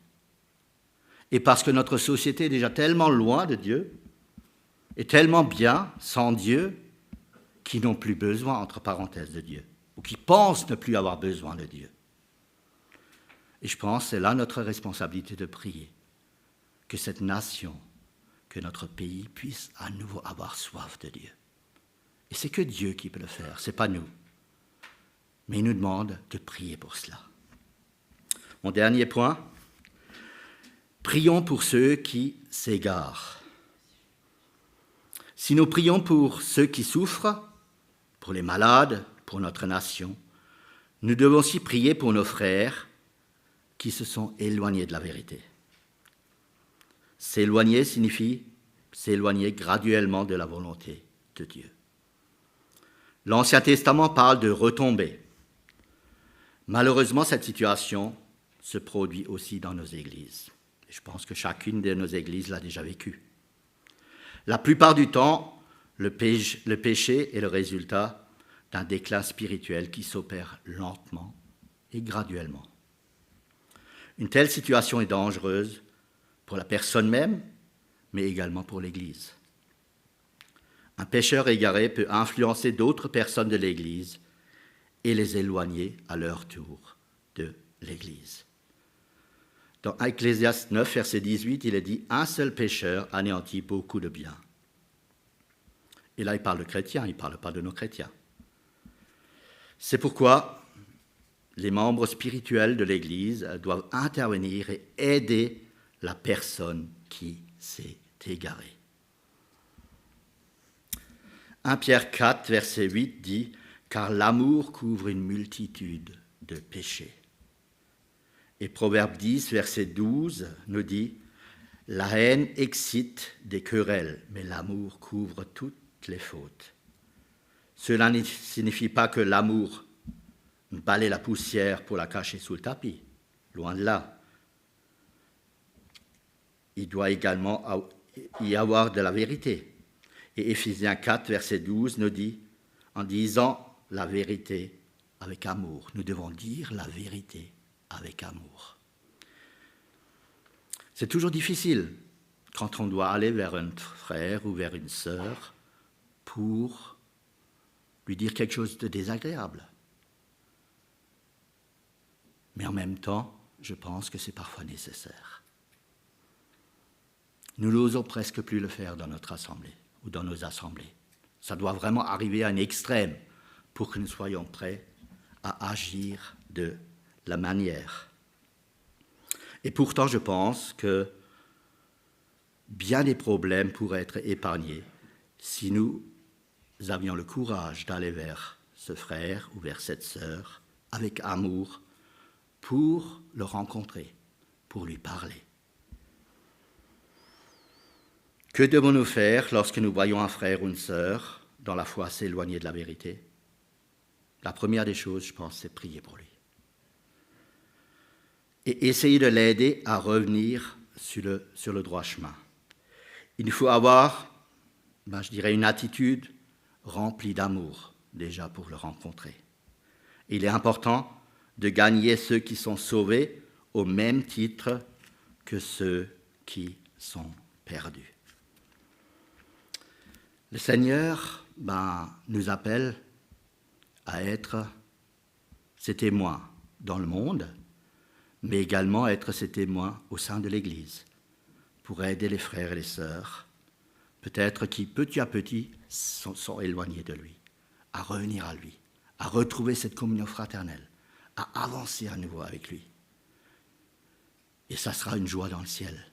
Et parce que notre société est déjà tellement loin de Dieu, et tellement bien sans Dieu, qui n'ont plus besoin, entre parenthèses, de Dieu, ou qui pensent ne plus avoir besoin de Dieu. Et je pense que c'est là notre responsabilité de prier, que cette nation, que notre pays puisse à nouveau avoir soif de Dieu. Et c'est que Dieu qui peut le faire, ce n'est pas nous. Mais il nous demande de prier pour cela. Mon dernier point, prions pour ceux qui s'égarent. Si nous prions pour ceux qui souffrent, pour les malades, pour notre nation, nous devons aussi prier pour nos frères qui se sont éloignés de la vérité. S'éloigner signifie s'éloigner graduellement de la volonté de Dieu. L'Ancien Testament parle de retomber. Malheureusement, cette situation se produit aussi dans nos églises. Et je pense que chacune de nos églises l'a déjà vécu. La plupart du temps, le péché est le résultat d'un déclin spirituel qui s'opère lentement et graduellement. Une telle situation est dangereuse pour la personne même, mais également pour l'Église. Un pécheur égaré peut influencer d'autres personnes de l'Église et les éloigner à leur tour de l'Église. Dans Ecclésiaste 9, verset 18, il est dit « Un seul pécheur anéantit beaucoup de biens ». Et là, il parle de chrétiens, il ne parle pas de nos chrétiens. C'est pourquoi les membres spirituels de l'Église doivent intervenir et aider la personne qui s'est égarée. 1 Pierre 4, verset 8 dit « Car l'amour couvre une multitude de péchés ». Et Proverbe 10, verset 12 nous dit « La haine excite des querelles, mais l'amour couvre toutes les fautes. » Cela ne signifie pas que l'amour balaie la poussière pour la cacher sous le tapis. Loin de là. Il doit également y avoir de la vérité. Et Éphésiens 4, verset 12 nous dit, en disant la vérité avec amour. Nous devons dire la vérité avec amour. C'est toujours difficile quand on doit aller vers un frère ou vers une sœur pour lui dire quelque chose de désagréable. Mais en même temps, je pense que c'est parfois nécessaire. Nous n'osons presque plus le faire dans notre assemblée ou dans nos assemblées. Ça doit vraiment arriver à un extrême pour que nous soyons prêts à agir de la manière. Et pourtant, je pense que bien des problèmes pourraient être épargnés si nous avions le courage d'aller vers ce frère ou vers cette sœur avec amour pour le rencontrer, pour lui parler. Que devons-nous faire lorsque nous voyons un frère ou une sœur dans la foi s'éloigner de la vérité? La première des choses, je pense, c'est prier pour lui. Et essayer de l'aider à revenir sur le droit chemin. Il faut avoir, je dirais, une attitude remplie d'amour, déjà pour le rencontrer. Il est important de gagner ceux qui sont sauvés au même titre que ceux qui sont perdus. Le Seigneur nous appelle à être ses témoins dans le monde, mais également être ses témoins au sein de l'Église, pour aider les frères et les sœurs, peut-être qui petit à petit sont éloignés de lui, à revenir à lui, à retrouver cette communion fraternelle, à avancer à nouveau avec lui. Et ça sera une joie dans le ciel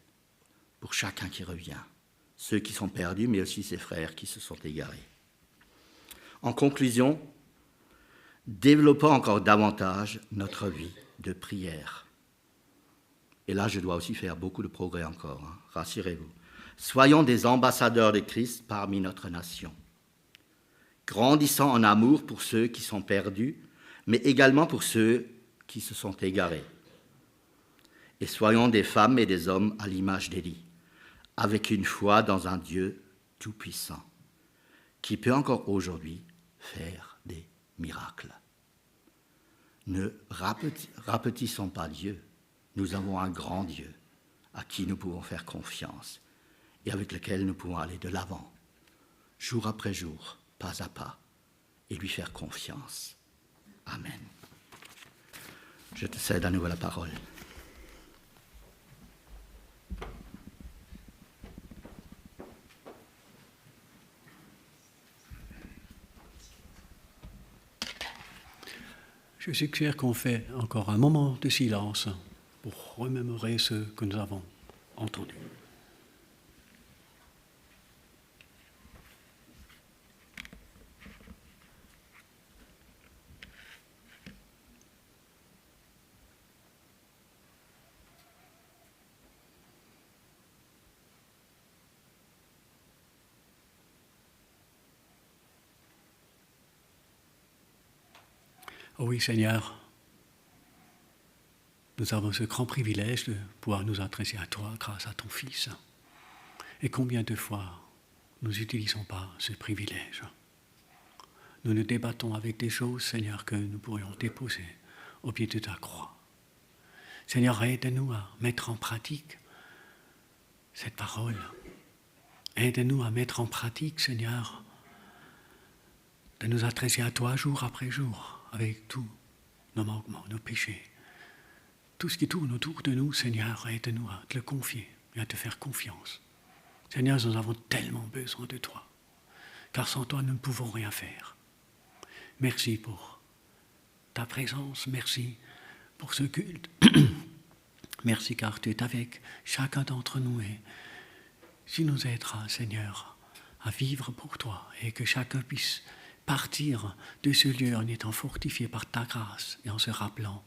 pour chacun qui revient, ceux qui sont perdus, mais aussi ses frères qui se sont égarés. En conclusion, développons encore davantage notre vie de prière. Et là, je dois aussi faire beaucoup de progrès encore, rassurez-vous. Soyons des ambassadeurs de Christ parmi notre nation, grandissant en amour pour ceux qui sont perdus, mais également pour ceux qui se sont égarés. Et soyons des femmes et des hommes à l'image d'Élie, avec une foi dans un Dieu tout-puissant, qui peut encore aujourd'hui faire des miracles. Ne rapetissons pas Dieu. Nous avons un grand Dieu à qui nous pouvons faire confiance et avec lequel nous pouvons aller de l'avant, jour après jour, pas à pas, et lui faire confiance. Amen. Je te cède à nouveau la parole. Je suggère qu'on fait encore un moment de silence pour remémorer ce que nous avons entendu. Oh oui, Seigneur, nous avons ce grand privilège de pouvoir nous adresser à toi grâce à ton Fils. Et combien de fois nous n'utilisons pas ce privilège? Nous nous débattons avec des choses, Seigneur, que nous pourrions déposer au pied de ta croix. Seigneur, aide-nous à mettre en pratique cette parole. Aide-nous à mettre en pratique, Seigneur, de nous adresser à toi jour après jour, avec tous nos manquements, nos péchés. Tout ce qui tourne autour de nous, Seigneur, aide-nous à te le confier et à te faire confiance. Seigneur, nous avons tellement besoin de toi, car sans toi, nous ne pouvons rien faire. Merci pour ta présence, merci pour ce culte. Merci car tu es avec chacun d'entre nous et tu nous aideras, Seigneur, à vivre pour toi et que chacun puisse partir de ce lieu en étant fortifié par ta grâce et en se rappelant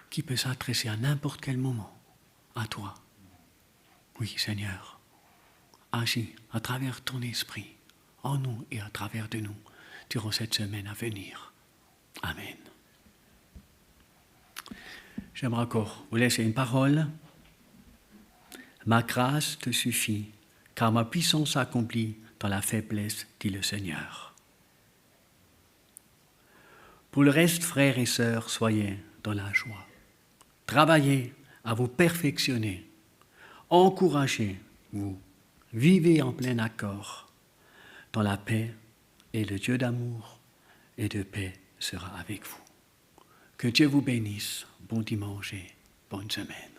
qu'il peut s'adresser à n'importe quel moment à toi. Oui, Seigneur, agis à travers ton esprit, en nous et à travers de nous, durant cette semaine à venir. Amen. J'aimerais encore vous laisser une parole. Ma grâce te suffit, car ma puissance s'accomplit dans la faiblesse, dit le Seigneur. Pour le reste, frères et sœurs, soyez dans la joie. Travaillez à vous perfectionner. Encouragez-vous. Vivez en plein accord dans la paix, et le Dieu d'amour et de paix sera avec vous. Que Dieu vous bénisse. Bon dimanche et bonne semaine.